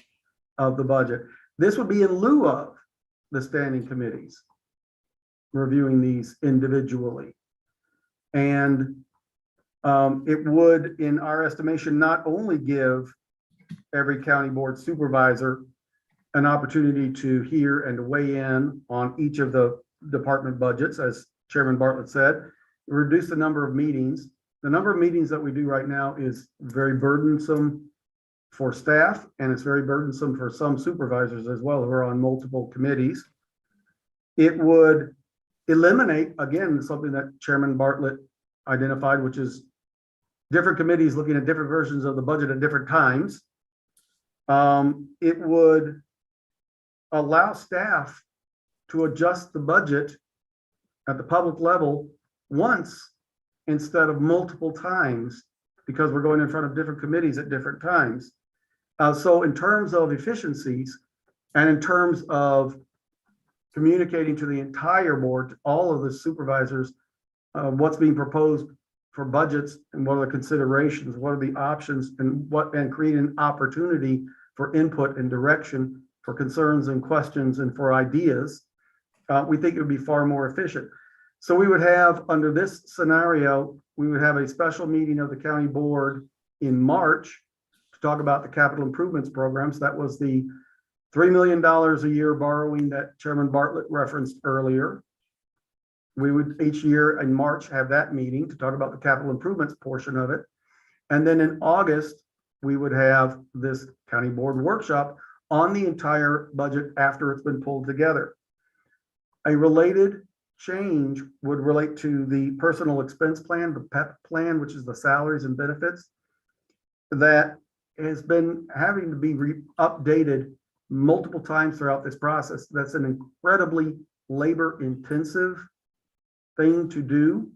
of the budget. This would be in lieu of the standing committees reviewing these individually. And it would, in our estimation, not only give every county board supervisor an opportunity to hear and to weigh in on each of the department budgets, as Chairman Bartlett said, reduce the number of meetings. The number of meetings that we do right now is very burdensome for staff, and it's very burdensome for some supervisors as well who are on multiple committees. It would eliminate, again, something that Chairman Bartlett identified, which is different committees looking at different versions of the budget at different times. It would allow staff to adjust the budget at the public level once instead of multiple times, because we're going in front of different committees at different times. So in terms of efficiencies and in terms of communicating to the entire board, all of the supervisors, what's being proposed for budgets and what are the considerations, what are the options, and create an opportunity for input and direction, for concerns and questions and for ideas, we think it would be far more efficient. So we would have, under this scenario, we would have a special meeting of the county board in March to talk about the capital improvements programs. That was the $3 million a year borrowing that Chairman Bartlett referenced earlier. We would each year in March have that meeting to talk about the capital improvements portion of it. And then in August, we would have this county board workshop on the entire budget after it's been pulled together. A related change would relate to the personal expense plan, the PEP plan, which is the salaries and benefits, that has been having to be updated multiple times throughout this process. That's an incredibly labor intensive thing to do.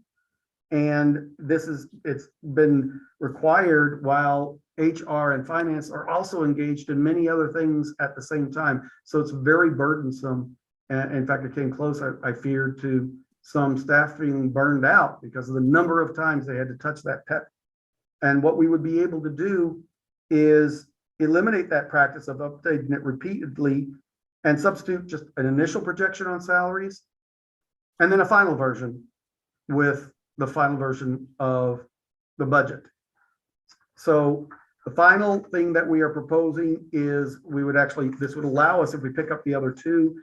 And it's been required while HR and finance are also engaged in many other things at the same time. So it's very burdensome. And in fact, it came close, I feared, to some staff feeling burned out because of the number of times they had to touch that PEP. And what we would be able to do is eliminate that practice of updating it repeatedly and substitute just an initial projection on salaries and then a final version with the final version of the budget. So the final thing that we are proposing is this would allow us, if we pick up the other two,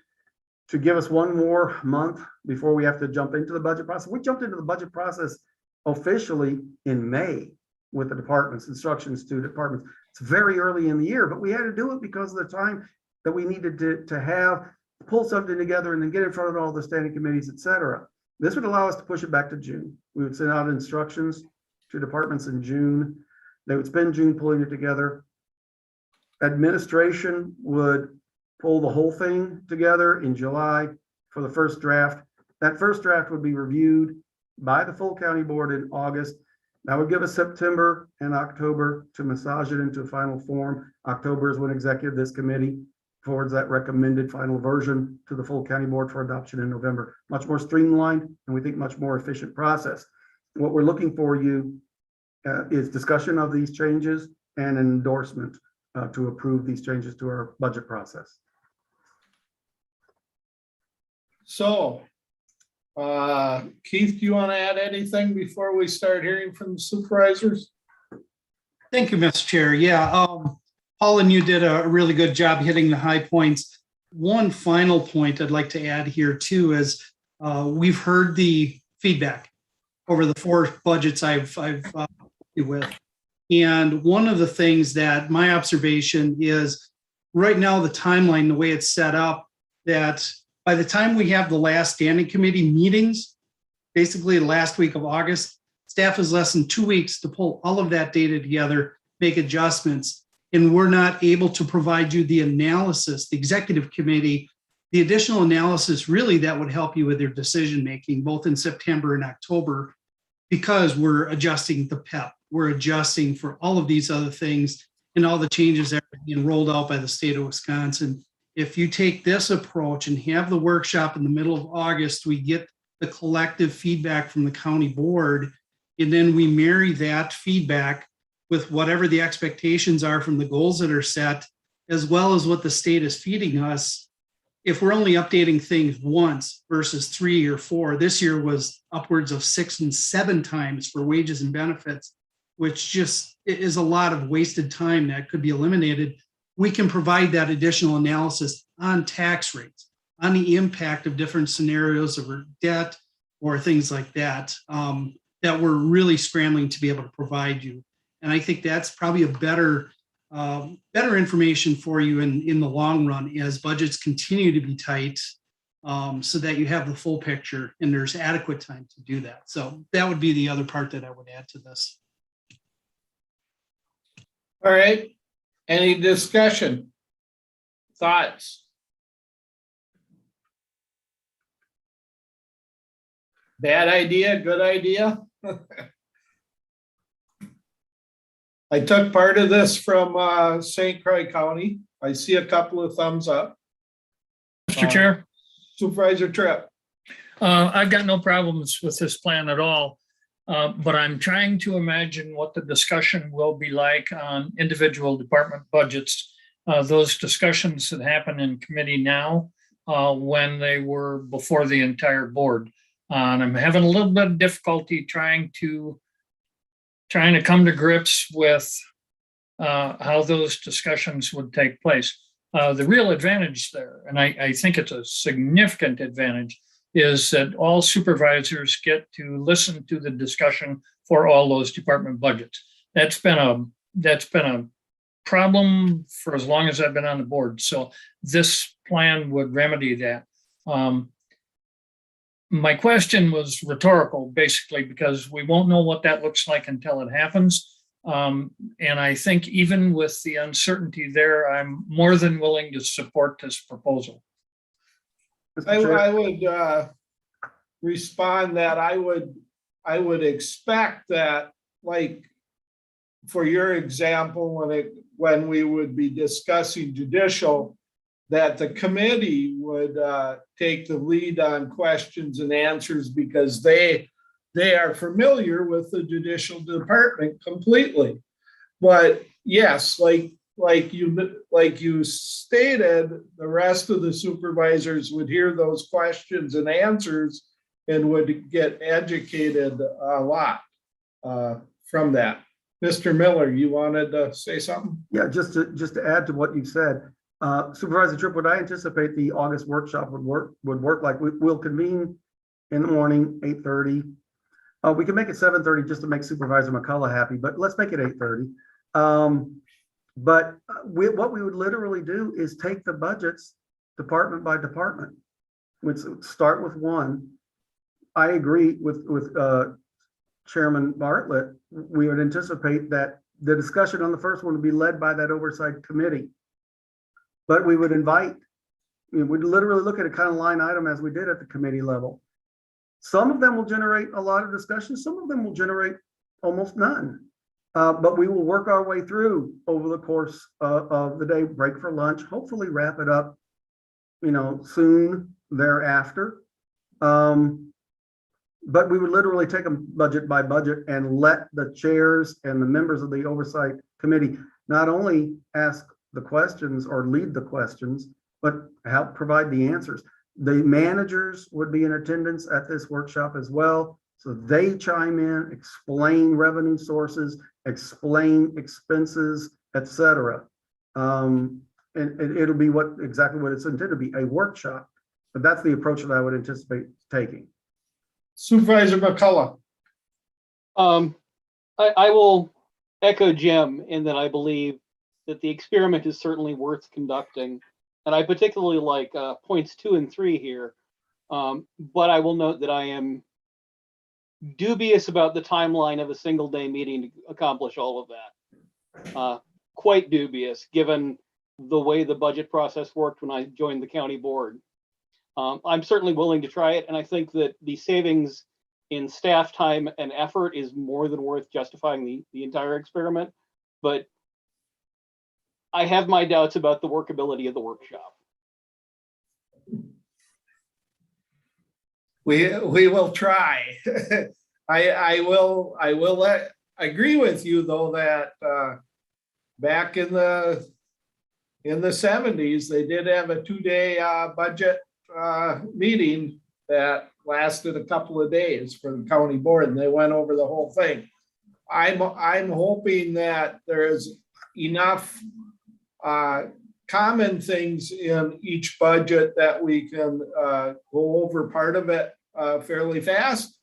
to give us one more month before we have to jump into the budget process. We jumped into the budget process officially in May with the departments, instructions to departments. It's very early in the year, but we had to do it because of the time that we needed to pull something together and then get in front of all the standing committees, et cetera. This would allow us to push it back to June. We would send out instructions to departments in June. They would spend June pulling it together. Administration would pull the whole thing together in July for the first draft. That first draft would be reviewed by the full county board in August. That would give us September and October to massage it into a final form. October is when this committee forwards that recommended final version to the full county board for adoption in November. Much more streamlined and we think much more efficient process. What we're looking for you is discussion of these changes and an endorsement to approve these changes to our budget process. So, Keith, do you want to add anything before we start hearing from the supervisors? Thank you, Mr. Chair. Yeah, Paul and you did a really good job hitting the high points. One final point I'd like to add here too is we've heard the feedback over the 4 budgets I've with. And one of the things that my observation is right now, the timeline, the way it's set up, that by the time we have the last standing committee meetings, basically the last week of August, staff has less than 2 weeks to pull all of that data together, make adjustments, and we're not able to provide you the analysis, the executive committee, the additional analysis really that would help you with your decision making, both in September and October, because we're adjusting the PEP, we're adjusting for all of these other things and all the changes that are being rolled out by the state of Wisconsin. If you take this approach and have the workshop in the middle of August, we get the collective feedback from the county board, and then we marry that feedback with whatever the expectations are from the goals that are set, as well as what the state is feeding us. If we're only updating things once versus 3 or 4, this year was upwards of 6 and 7 times for wages and benefits, which just is a lot of wasted time that could be eliminated. We can provide that additional analysis on tax rates, on the impact of different scenarios of debt or things like that, that we're really scrambling to be able to provide you. And I think that's probably a better information for you in the long run as budgets continue to be tight, so that you have the full picture and there's adequate time to do that. So that would be the other part that I would add to this. All right. Any discussion? Thoughts? Bad idea, good idea? I took part of this from St. Croix County. I see a couple of thumbs up. Mr. Chair, Supervisor Tripp. I've got no problems with this plan at all. But I'm trying to imagine what the discussion will be like on individual department budgets. Those discussions that happen in committee now, when they were before the entire board. And I'm having a little bit of difficulty trying to come to grips with how those discussions would take place. The real advantage there, and I think it's a significant advantage, is that all supervisors get to listen to the discussion for all those department budgets. That's been a problem for as long as I've been on the board. So this plan would remedy that. My question was rhetorical, basically, because we won't know what that looks like until it happens. And I think even with the uncertainty there, I'm more than willing to support this proposal. I would respond that I would expect that, like, for your example, when we would be discussing judicial, that the committee would take the lead on questions and answers because they are familiar with the judicial department completely. But yes, like you stated, the rest of the supervisors would hear those questions and answers and would get educated a lot from that. Mr. Miller, you wanted to say something? Yeah, just to add to what you said, Supervisor Tripp, would I anticipate the August workshop would work like we'll convene in the morning, 8:30. We can make it 7:30 just to make Supervisor McCullough happy, but let's make it 8:30. But what we would literally do is take the budgets department by department. We'd start with one. I agree with Chairman Bartlett. We would anticipate that the discussion on the first one would be led by that oversight committee. But we would invite, we'd literally look at a kind of line item as we did at the committee level. Some of them will generate a lot of discussion. Some of them will generate almost none. But we will work our way through over the course of the day, break for lunch, hopefully wrap it up, soon thereafter. But we would literally take them budget by budget and let the chairs and the members of the oversight committee not only ask the questions or lead the questions, but help provide the answers. The managers would be in attendance at this workshop as well. So they chime in, explain revenue sources, explain expenses, etc. And it'll be exactly what it's intended to be, a workshop. But that's the approach that I would anticipate taking. Supervisor McCullough. I will echo Jim in that I believe that the experiment is certainly worth conducting. And I particularly like points 2 and 3 here. But I will note that I am dubious about the timeline of a single day meeting to accomplish all of that. Quite dubious, given the way the budget process worked when I joined the county board. I'm certainly willing to try it, and I think that the savings in staff time and effort is more than worth justifying the entire experiment. But I have my doubts about the workability of the workshop. We will try. I will agree with you though that back in the 70s, they did have a 2-day budget meeting that lasted a couple of days for the county board, and they went over the whole thing. I'm hoping that there's enough common things in each budget that we can go over part of it fairly fast.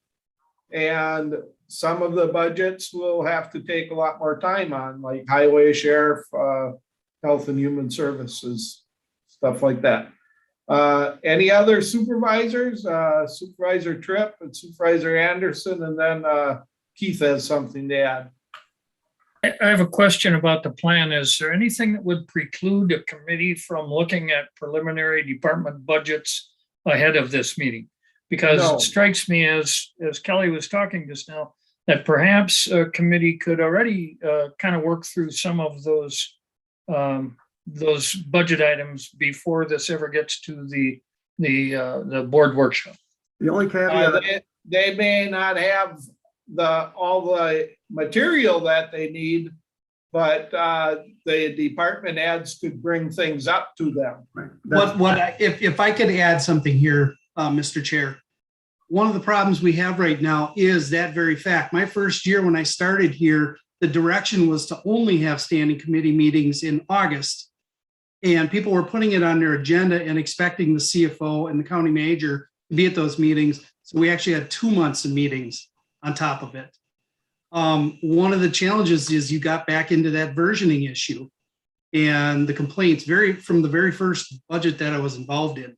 And some of the budgets will have to take a lot more time on, like highway, sheriff, health and human services, stuff like that. Any other supervisors? Supervisor Tripp and Supervisor Anderson, and then Keith has something to add. I have a question about the plan. Is there anything that would preclude a committee from looking at preliminary department budgets ahead of this meeting? Because No. it strikes me as Kelly was talking just now, that perhaps a committee could already kind of work through some of those budget items before this ever gets to the board workshop. The only caveat, They may not have all the material that they need, but the department heads could bring things up to them. right, If I could add something here, Mr. Chair. One of the problems we have right now is that very fact. My first year when I started here, the direction was to only have standing committee meetings in August. And people were putting it on their agenda and expecting the CFO and the county manager to be at those meetings. So we actually had 2 months of meetings on top of it. One of the challenges is you got back into that versioning issue and the complaints from the very first budget that I was involved in.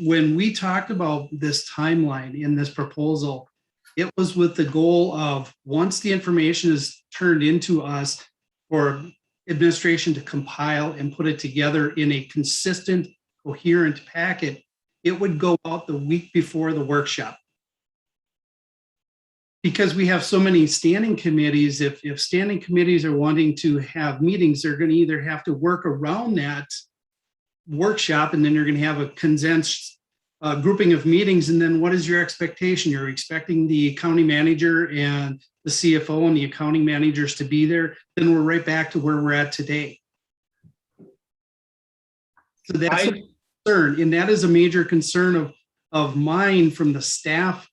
When we talked about this timeline in this proposal, it was with the goal of once the information is turned into us for administration to compile and put it together in a consistent, coherent packet, it would go out the week before the workshop. Because we have so many standing committees, if standing committees are wanting to have meetings, they're going to either have to work around that workshop, and then you're going to have a condensed grouping of meetings. And then what is your expectation? You're expecting the county manager and the CFO and the accounting managers to be there. Then we're right back to where we're at today. So that's a concern, and that is a major concern of mine from the staff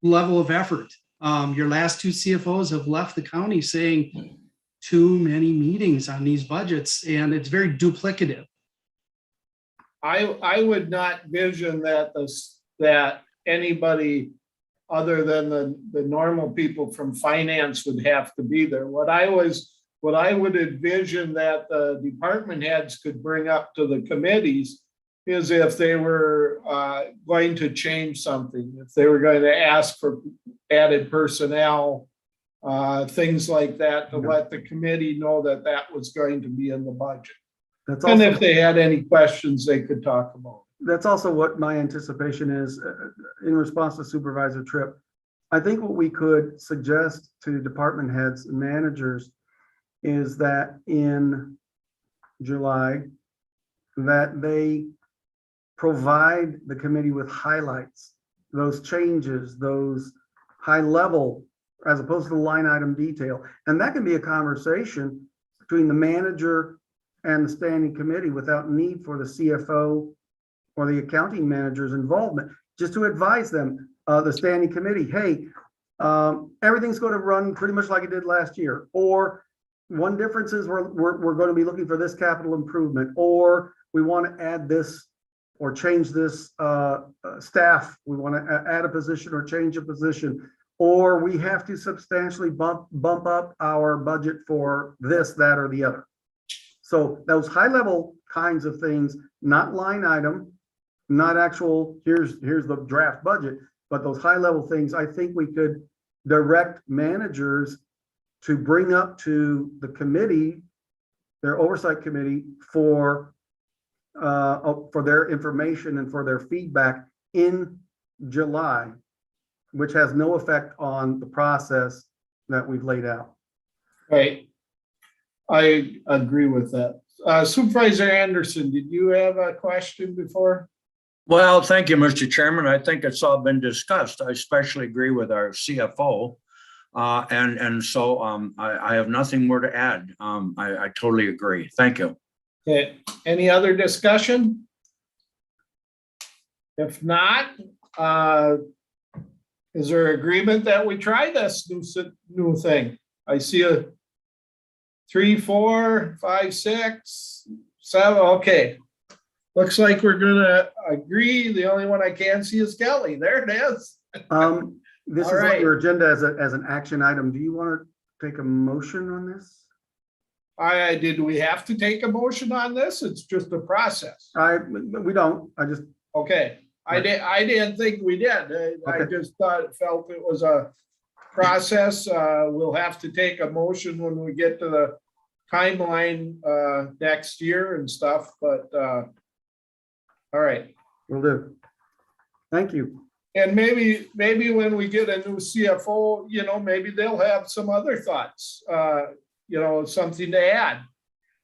level of effort. Your last 2 CFOs have left the county saying too many meetings on these budgets, and it's very duplicative. I would not vision that anybody other than the normal people from finance would have to be there. What I would envision that the department heads could bring up to the committees is if they were going to change something, if they were going to ask for added personnel, things like that, to let the committee know that was going to be in the budget. that's And also, if they had any questions, they could talk about that's also what my anticipation is in response to Supervisor Tripp. I think what we could suggest to department heads and managers is that in July, that they provide the committee with highlights, those changes, those high level, as opposed to the line item detail. And that can be a conversation between the manager and the standing committee without need for the CFO or the accounting manager's involvement, just to advise them, the standing committee, hey, everything's going to run pretty much like it did last year. Or one difference is we're going to be looking for this capital improvement, or we want to add this or change this staff. We want to add a position or change a position, or we have to substantially bump up our budget for this, that, or the other. So those high level kinds of things, not line item, not actual, here's the draft budget, but those high level things, I think we could direct managers to bring up to the committee, their oversight committee, for their information and for their feedback in July, which has no effect on the process that we've laid out. Right. I agree with that. Supervisor Anderson, did you have a question before? Well, thank you, Mr. Chairman. I think it's all been discussed. I especially agree with our CFO. And so I have nothing more to add. I totally agree. Thank you. Okay, any other discussion? If not, is there agreement that we try this new thing? I see a 3, 4, 5, 6, 7. Okay. Looks like we're gonna agree. The only one I can't see is Kelly. There it is. This All is right. on your agenda as an action item. Do you want to take a motion on this? Did we have to take a motion on this? It's just a process. We don't. I just. Okay. I didn't think we did. I just felt it was a process. We'll have to take a motion when we get to the timeline next year and stuff, but all right. Will do. Thank you. And maybe when we get a new CFO, maybe they'll have some other thoughts, something to add.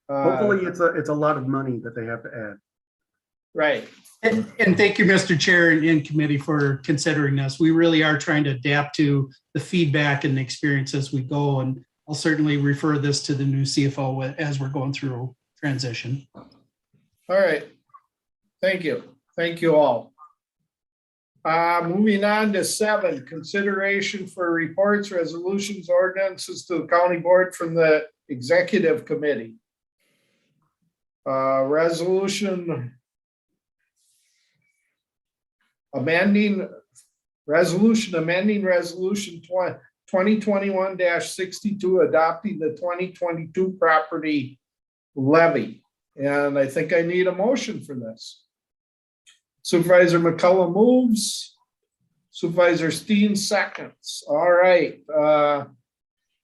Hopefully it's a lot of money that they have to add. Right. And thank you, Mr. Chair and committee, for considering this. We really are trying to adapt to the feedback and the experience as we go. And I'll certainly refer this to the new CFO as we're going through transition. All right. Thank you. Thank you all. Moving on to 7, consideration for reports, resolutions, ordinances to the county board from the executive committee. Resolution amending resolution 2021-62, adopting the 2022 property levy. And I think I need a motion for this. Supervisor McCullough moves. Supervisor Steen seconds. All right.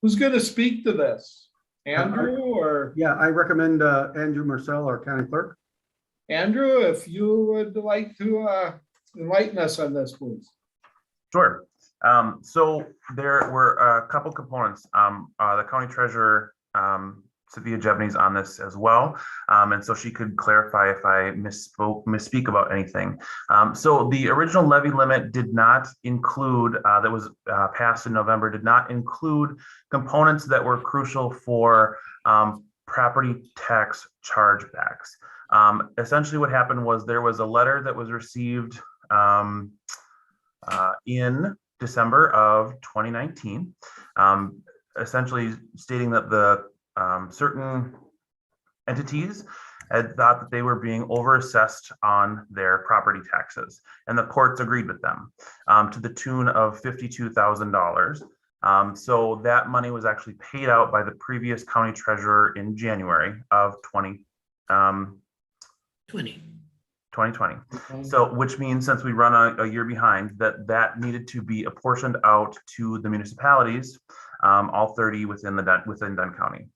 Who's going to speak to this? Andrew or? Yeah, I recommend Andrew Marcel, our county clerk. Andrew, if you would like to enlighten us on this, please. Sure. So there were a couple components. The county treasurer, Cynthia Jebney's on this as well. And so she could clarify if I misspeak about anything. So the original levy limit did not include, that was passed in November, did not include components that were crucial for property tax chargebacks. Essentially what happened was there was a letter that was received in December of 2019, essentially stating that the certain entities had thought that they were being overassessed on their property taxes, and the courts agreed with them to the tune of $52,000. So that money was actually paid out by the previous county treasurer in January of 2020. So, which means since we run a year behind, that needed to be apportioned out to the municipalities, all 30 within Dunn County.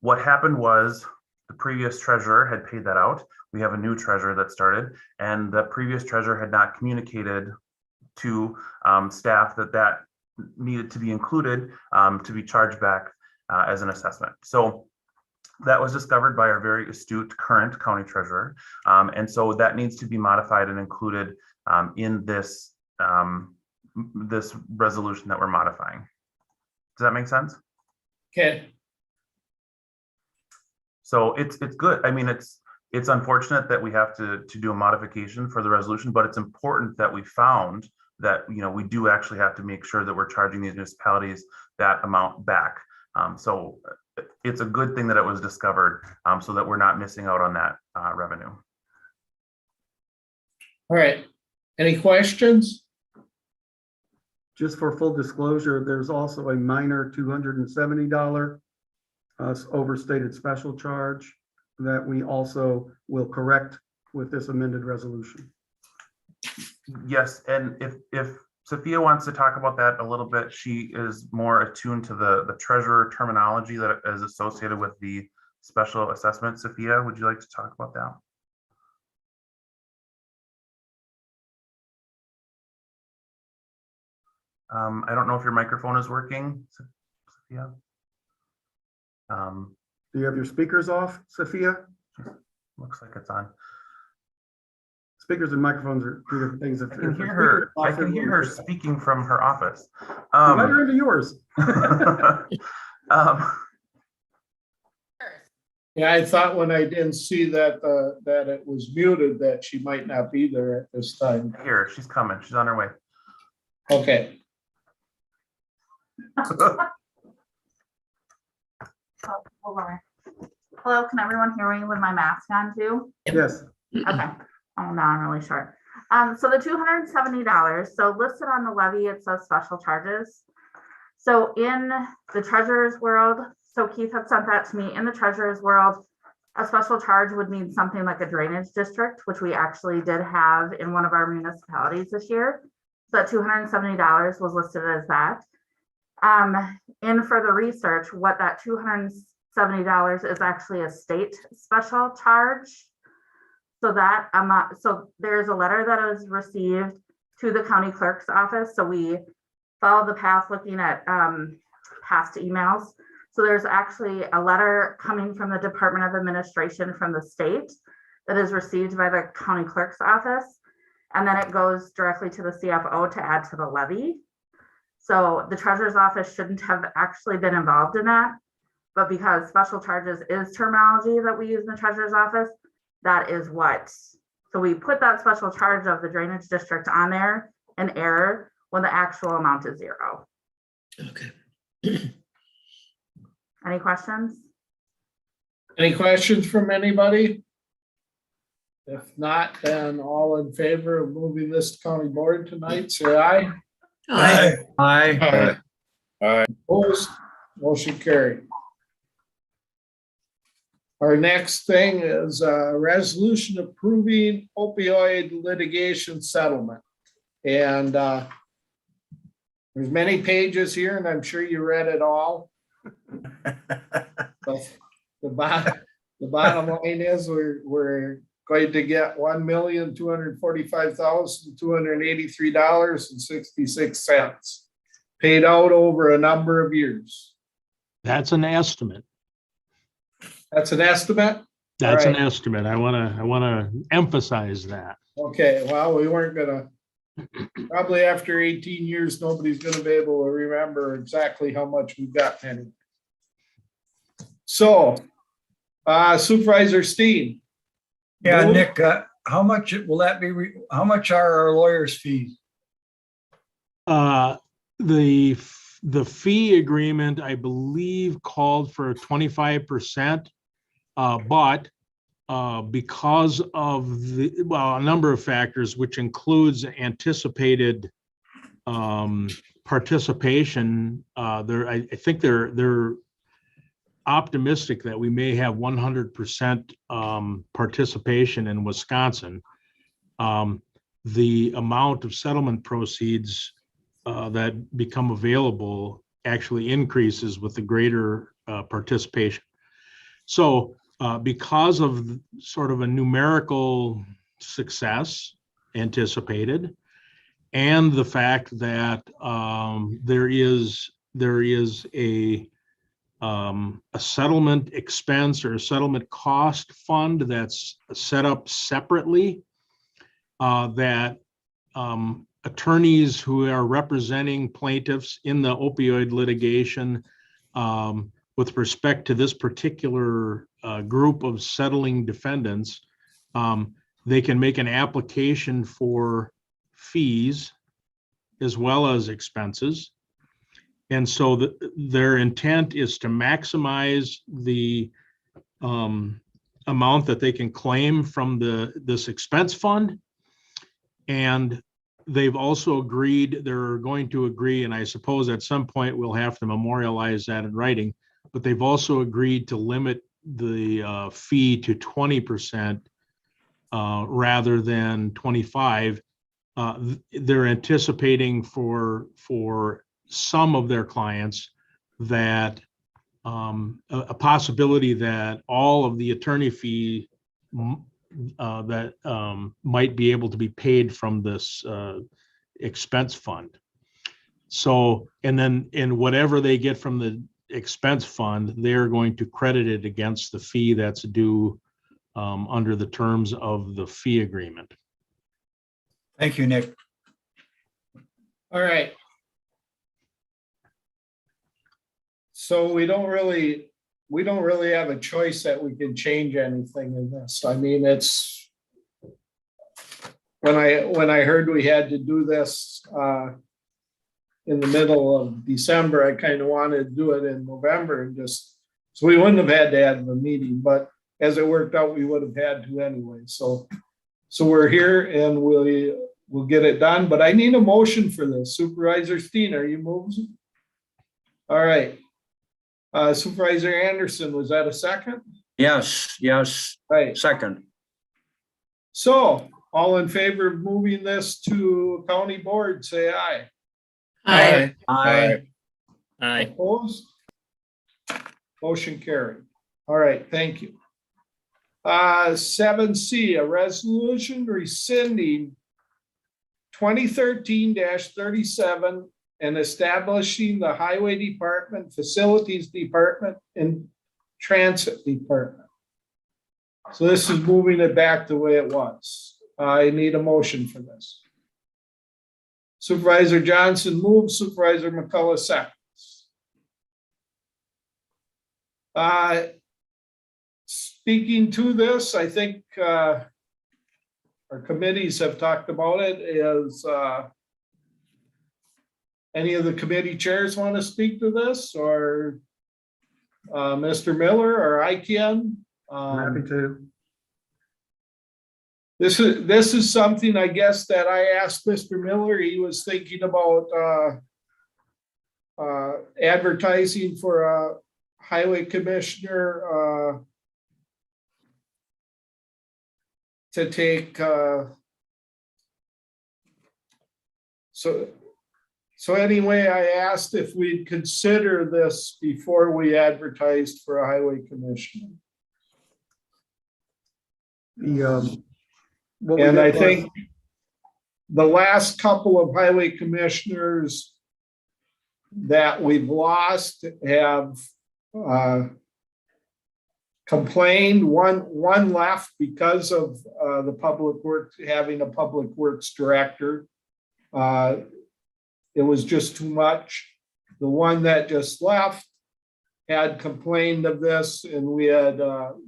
What happened was the previous treasurer had paid that out. We have a new treasurer that started, and the previous treasurer had not communicated to staff that needed to be included to be charged back as an assessment. So that was discovered by our very astute current county treasurer. And so that needs to be modified and included in this this resolution that we're modifying. Does that make sense? Okay, So it's good. I mean, it's unfortunate that we have to do a modification for the resolution, but it's important that we found that, you know, we do actually have to make sure that we're charging these municipalities that amount back. So it's a good thing that it was discovered, so that we're not missing out on that revenue. all right. Any questions? Just for full disclosure, there's also a minor $270 overstated special charge that we also will correct with this amended resolution. Yes, and if Sophia wants to talk about that a little bit, she is more attuned to the treasurer terminology that is associated with the special assessment. Sophia, would you like to talk about that? I don't know if your microphone is working, Sophia. Do you have your speakers off, Sophia? Looks like it's on. Speakers and microphones are two different things. I can hear her. I can hear her speaking from her office. Invite her into yours. Yeah, I thought when I didn't see that, that it was muted, that she might not be there at this time. Here, she's coming. She's on her way. Okay. Hello, can everyone hear me with my mask on too? Yes. Okay. Oh, no, I'm really short. So the $270, so listed on the levy, it says special charges. So in the treasurer's world, so Keith had sent that to me, in the treasurer's world, a special charge would mean something like a drainage district, which we actually did have in one of our municipalities this year. So that $270 was listed as that. In further research, what that $270 is actually a state special charge. So that so there's a letter that was received to the county clerk's office. So we follow the path looking at past emails. So there's actually a letter coming from the Department of Administration from the state that is received by the county clerk's office. And then it goes directly to the CFO to add to the levy. So the treasurer's office shouldn't have actually been involved in that. But because special charges is terminology that we use in the treasurer's office, that is what. So we put that special charge of the drainage district on there in error when the actual amount is zero. Okay. Any questions? Any questions from anybody? If not, then all in favor of moving this to county board tonight, say aye. Aye. Aye. Aye. Opposed, motion carried. Our next thing is a resolution approving opioid litigation settlement. And there's many pages here, and I'm sure you read it all. But the bottom line is we're going to get $1,245,283.66 paid out over a number of years. That's an estimate. That's an estimate? That's Right. an estimate. I want to emphasize that. Okay, well, we weren't gonna, probably after 18 years, nobody's gonna be able to remember exactly how much we got penny. So, Supervisor Steen. Yeah, Move. Nick, how much will that be? How much are our lawyers' fees? The fee agreement, I believe, called for 25%, but because of a number of factors, which includes anticipated participation, I think they're optimistic that we may have 100% participation in Wisconsin. The amount of settlement proceeds that become available actually increases with the greater participation. So because of sort of a numerical success anticipated, and the fact that there is a settlement expense or a settlement cost fund that's set up separately, that attorneys who are representing plaintiffs in the opioid litigation, with respect to this particular group of settling defendants, they can make an application for fees as well as expenses. And so their intent is to maximize the amount that they can claim from this expense fund. And they've also agreed, they're going to agree, and I suppose at some point we'll have to memorialize that in writing, but they've also agreed to limit the fee to 20% rather than 25%. They're anticipating for some of their clients that a possibility that all of the attorney fee that might be able to be paid from this expense fund. So, and whatever they get from the expense fund, they're going to credit it against the fee that's due under the terms of the fee agreement. Thank you, Nick. All right. So we don't really have a choice that we can change anything in this. I mean, it's when I heard we had to do this in the middle of December, I kind of wanted to do it in November and just, so we wouldn't have had to have the meeting, but as it worked out, we would have had to anyway. So we're here and we'll get it done, but I need a motion for this. Supervisor Steen, are you moving? All right. Supervisor Anderson, was that a second? Yes, Right. second. So all in favor of moving this to county board, say aye. Aye. Aye. Aye. Opposed? Motion carried. All right, thank you. 7C, a resolution rescinding 2013-37 and establishing the Highway Department, Facilities Department, and Transit Department. So this is moving it back the way it was. I need a motion for this. Supervisor Johnson moves, Supervisor McCullough seconds. Speaking to this, I think our committees have talked about it. Is any of the committee chairs want to speak to this, or Mr. Miller, or I can? I'm happy to. This is something, I guess, that I asked Mr. Miller. He was thinking about advertising for a highway commissioner to take so anyway, I asked if we'd consider this before we advertised for a highway commissioner. And I think the last couple of highway commissioners that we've lost have complained. One left because of the public works, having a public works director. It was just too much. The one that just left had complained of this, and we had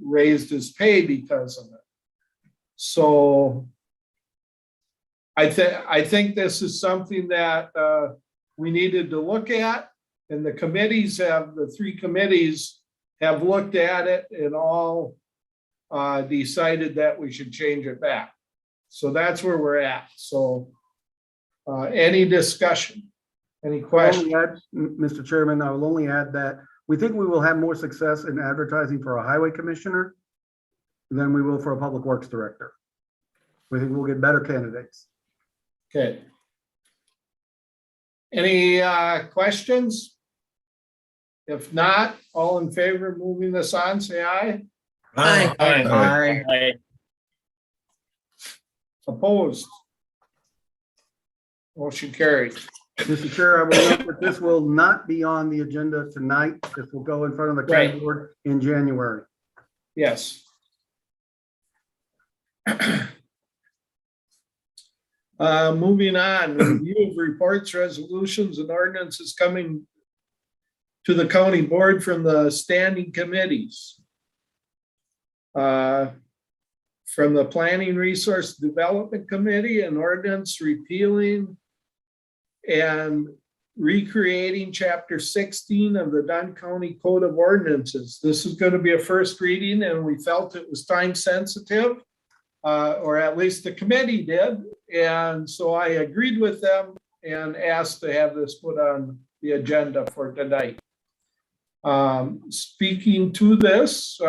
raised his pay because of it. So I think this is something that we needed to look at, and the three committees have looked at it and all decided that we should change it back. So that's where we're at. So any discussion, any questions? Mr. Chairman, I will only add that we think we will have more success in advertising for a highway commissioner than we will for a public works director. We think we'll get better candidates. Okay. Any questions? If not, all in favor of moving this on, say aye. Aye. Aye. Opposed? Motion carried. Mr. Chair, I will note that this will not be on the agenda tonight. This will go in front of the county Right. board in January. Yes. Moving on, review of reports, resolutions, and ordinances coming to the county board from the standing committees. From the Planning Resource Development Committee, an ordinance repealing and recreating Chapter 16 of the Dunn County Code of Ordinances. This is going to be a first reading, and we felt it was time sensitive, or at least the committee did. And so I agreed with them and asked to have this put on the agenda for tonight. Speaking to this,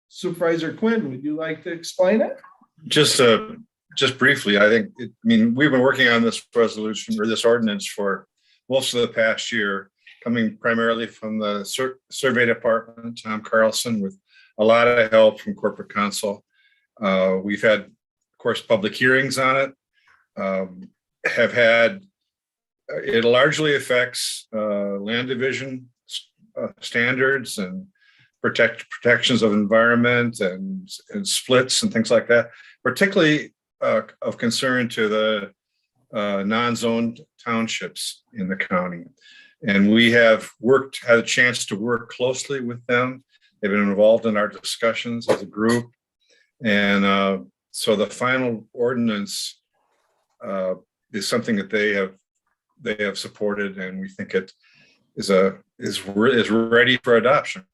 Supervisor Quinn, would you like to explain it? Just briefly, I think, we've been working on this resolution or this ordinance for most of the past year, coming primarily from the survey department, Tom Carlson, with a lot of help from corporate counsel. We've had, of course, public hearings on it. It largely affects land division standards and protections of environment and splits and things like that, particularly of concern to the non-zoned townships in the county. And we have had a chance to work closely with them. They've been involved in our discussions as a group. And so the final ordinance is something that they have supported, and we think it is ready for adoption.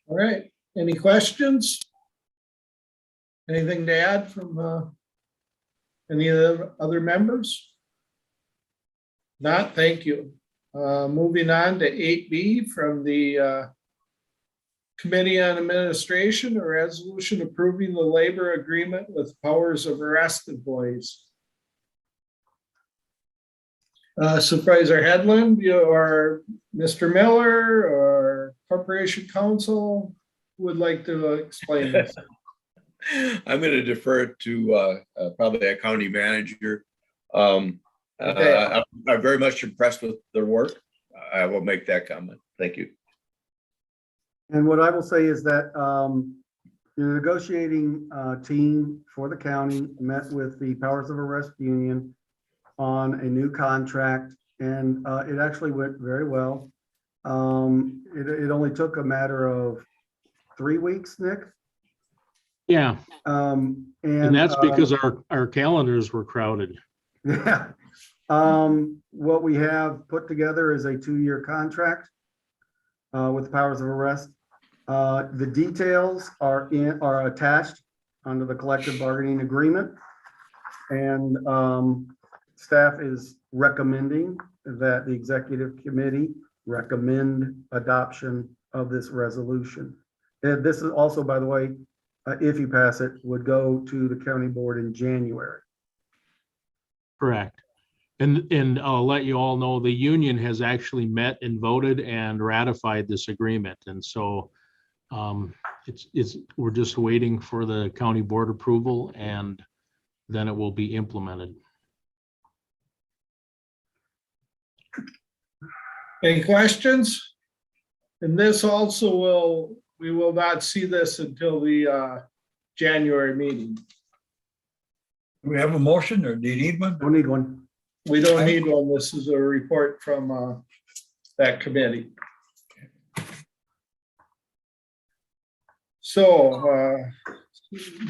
All right, any questions? Anything to add from any of the other members? Not, thank you. Moving on to 8B from the Committee on Administration, a resolution approving the labor agreement with powers of arrest employees. Supervisor Headland, or Mr. Miller, or Corporation Counsel would like to explain this. I'm going to defer it to probably a county manager. I'm very much impressed with their work. I will make that comment. Thank you. And what I will say is that the negotiating team for the county met with the Powers of Arrest Union on a new contract, and it actually went very well. It only took a matter of 3 weeks, Nick. Yeah, And that's because our calendars were crowded. Yeah. What we have put together is a 2-year contract with the powers of arrest. The details are attached under the collective bargaining agreement. And staff is recommending that the executive committee recommend adoption of this resolution. And this is also, by the way, if you pass it, would go to the county board in January. Correct. And I'll let you all know, the union has actually met and voted and ratified this agreement. And so we're just waiting for the county board approval, and then it will be implemented. Any questions? And this also we will not see this until the January meeting. Do we have a motion, or do you need one? Don't need one. We don't need one. This is a report from that committee. So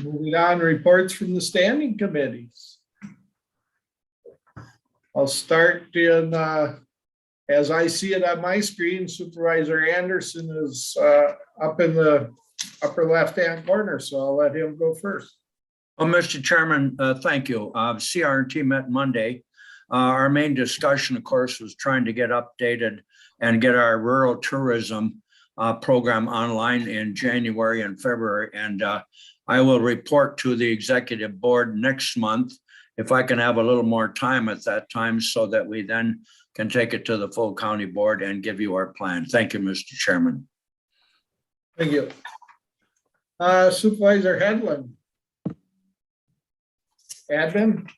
moving on, reports from the standing committees. I'll start in, as I see it on my screen, Supervisor Anderson is up in the upper left-hand corner, so I'll let him go first. Well, Mr. Chairman, thank you. CRT met Monday. Our main discussion, of course, was trying to get updated and get our rural tourism program online in January and February. And I will report to the executive board next month if I can have a little more time at that time, so that we then can take it to the full county board and give you our plan. Thank you, Mr. Chairman. Thank you. Supervisor Headland. Admin?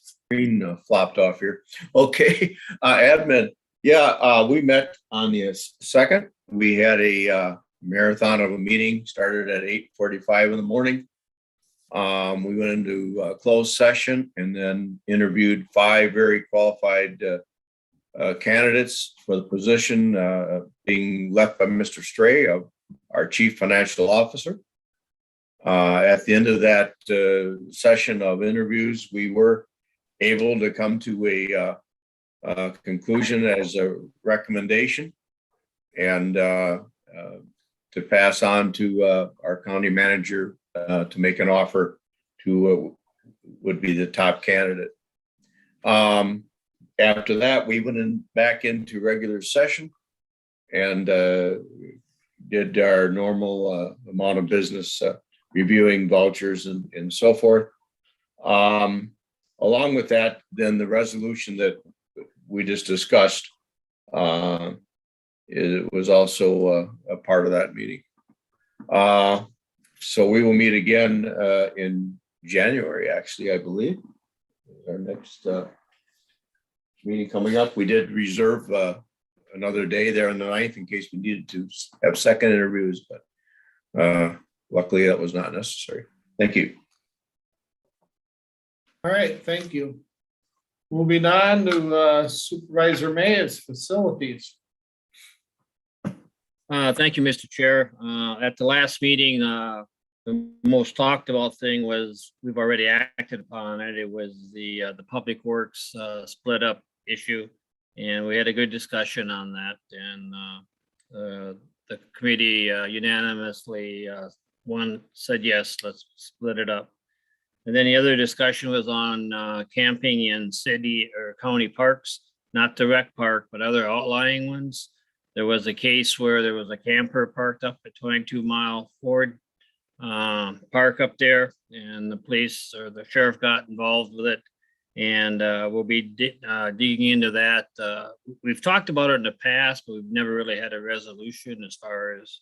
Screen flopped off here. Okay, admin. Yeah, we met on the 2nd. We had a marathon of a meeting, started at 8:45 in the morning. We went into a closed session and then interviewed 5 very qualified candidates for the position, being left by Mr. Stray, our Chief Financial Officer. At the end of that session of interviews, we were able to come to a conclusion as a recommendation and to pass on to our county manager to make an offer to would be the top candidate. After that, we went back into regular session and did our normal amount of business, reviewing vouchers and so forth. Along with that, then the resolution that we just discussed, it was also a part of that meeting. So we will meet again in January, actually, I believe. Our next meeting coming up. We did reserve another day there on the 9th in case we needed to have second interviews, but luckily that was not necessary. Thank you. All right, thank you. Moving on to Supervisor Mays, facilities. Thank you, Mr. Chair. At the last meeting, the most talked about thing was we've already acted upon it. It was the Public Works split up issue, and we had a good discussion on that. And the committee unanimously one said yes, let's split it up. And then the other discussion was on camping in city or county parks, not the rec park, but other outlying ones. There was a case where there was a camper parked up at 22 Mile Ford Park up there, and the police or the sheriff got involved with it. And we'll be digging into that. We've talked about it in the past, but we've never really had a resolution as far as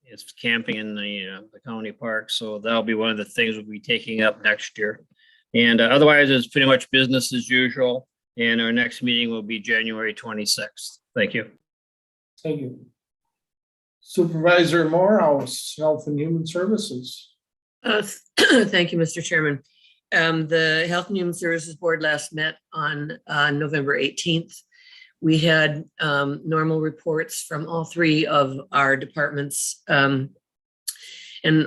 it's camping in the county park. So that'll be one of the things we'll be taking up next year. And otherwise, it's pretty much business as usual. And our next meeting will be January 26th. Thank you. Thank you. Supervisor Morehouse, Health and Human Services. Thank you, Mr. Chairman. The Health and Human Services Board last met on November 18th. We had normal reports from all 3 of our departments and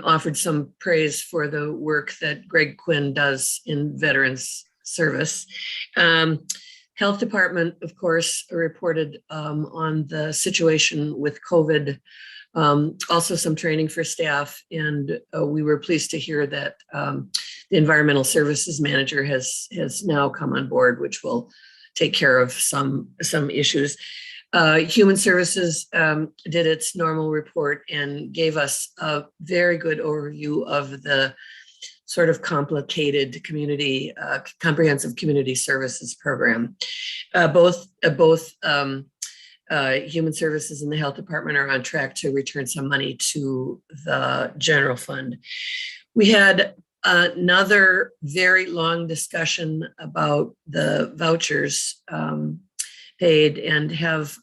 offered some praise for the work that Greg Quinn does in Veterans Service. Health Department, of course, reported on the situation with COVID, also some training for staff, and we were pleased to hear that the Environmental Services Manager has now come on board, which will take care of some issues. Human Services did its normal report and gave us a very good overview of the sort of complicated community, comprehensive community services program. Both Human Services and the Health Department are on track to return some money to the general fund. We had another very long discussion about the vouchers paid and have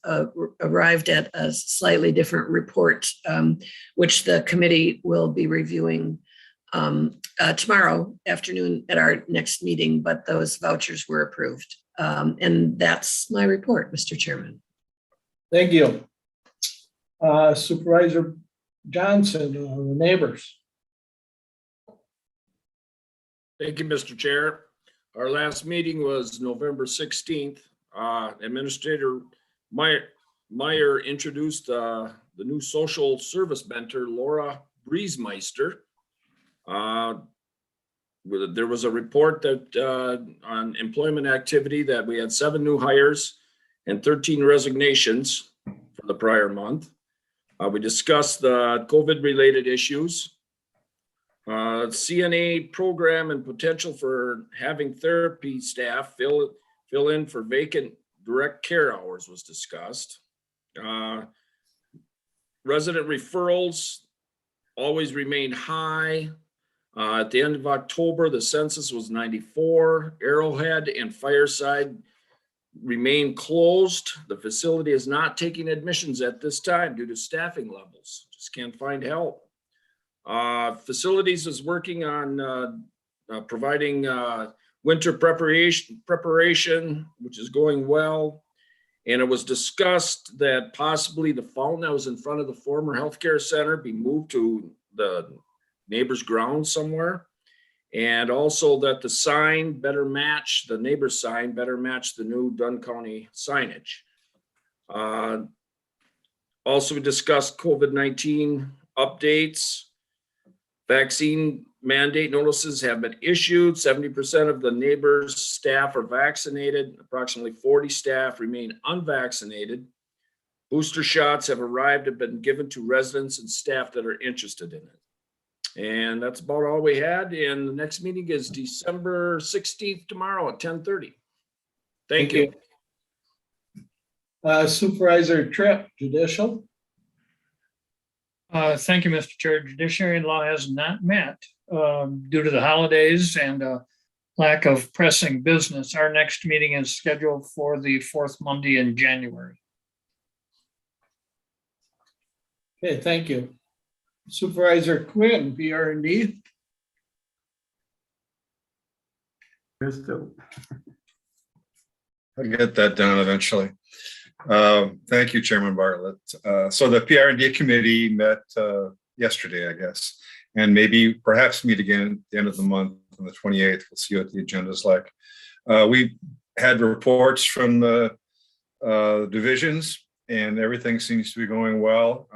arrived at a slightly different report, which the committee will be reviewing tomorrow afternoon at our next meeting, but those vouchers were approved. And that's my report, Mr. Chairman. Thank you. Supervisor Johnson, the neighbors. Thank you, Mr. Chair. Our last meeting was November 16th. Administrator Meyer introduced the new social service mentor, Laura Briesmeister. There was a report that on employment activity that we had 7 new hires and 13 resignations for the prior month. We discussed the COVID-related issues, CNA program and potential for having therapy staff fill in for vacant direct care hours was discussed. Resident referrals always remained high. At the end of October, the census was 94. Arrowhead and Fireside remain closed. The facility is not taking admissions at this time due to staffing levels. Just can't find help. Facilities is working on providing winter preparation, which is going well. And it was discussed that possibly the fountain that was in front of the former healthcare center be moved to the neighbor's grounds somewhere. And also that the sign better match, the neighbor's sign better match the new Dunn County signage. Also we discussed COVID-19 updates. Vaccine mandate notices have been issued. 70% of the neighbors' staff are vaccinated. Approximately 40 staff remain unvaccinated. Booster shots have arrived and been given to residents and staff that are interested in it. And that's about all we had. And the next meeting is December 16th tomorrow at 10:30. Thank you. Supervisor Tripp, judicial. Thank you, Mr. Chair. Judiciary law has not met due to the holidays and lack of pressing business. Our next meeting is scheduled for the fourth Monday in January. Okay, thank you. Supervisor Quinn, PR&D. I'll get that done eventually. Thank you, Chairman Bartlett. So the PR&D committee met yesterday, I guess, and maybe perhaps meet again at the end of the month on the 28th. We'll see what the agenda is like. We had reports from the divisions, and everything seems to be going well.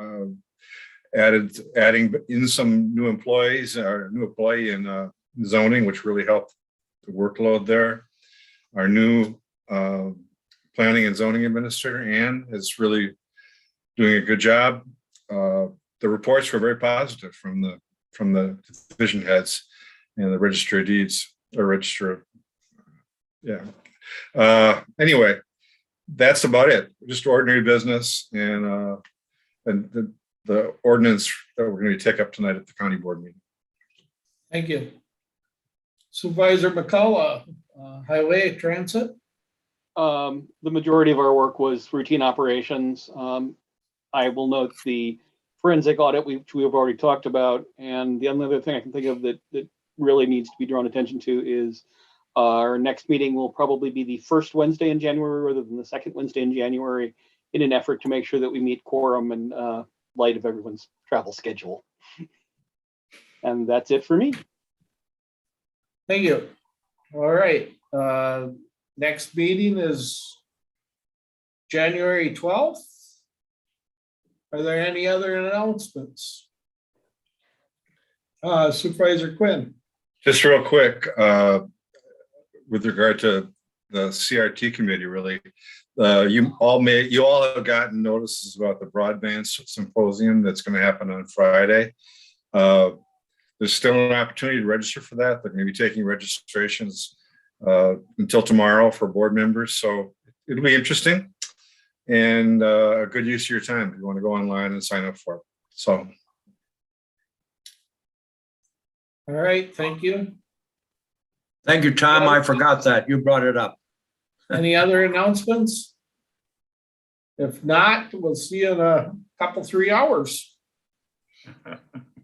Adding in some new employees, our new employee in zoning, which really helped the workload there. Our new planning and zoning administrator, Ann, is really doing a good job. The reports were very positive from the division heads and the register of deeds, or register. Yeah. Anyway, that's about it. Just ordinary business, and the ordinance that we're going to take up tonight at the county board meeting. Thank you. Supervisor McCullough, highway transit. The majority of our work was routine operations. I will note the forensic audit, which we have already talked about. And the only other thing I can think of that really needs to be drawn attention to is our next meeting will probably be the first Wednesday in January rather than the second Wednesday in January, in an effort to make sure that we meet quorum and light of everyone's travel schedule. And that's it for me. Thank you. All right. Next meeting is January 12th. Are there any other announcements? Supervisor Quinn. Just real quick, with regard to the CRT committee, really, you all have gotten notices about the Broadband Symposium that's going to happen on Friday. There's still an opportunity to register for that. They're going to be taking registrations until tomorrow for board members. So it'll be interesting and a good use of your time if you want to go online and sign up for it. So. All right, thank you. Thank you, Tom. I forgot that. You brought it up. Any other announcements? If not, we'll see you in a couple, 3 hours.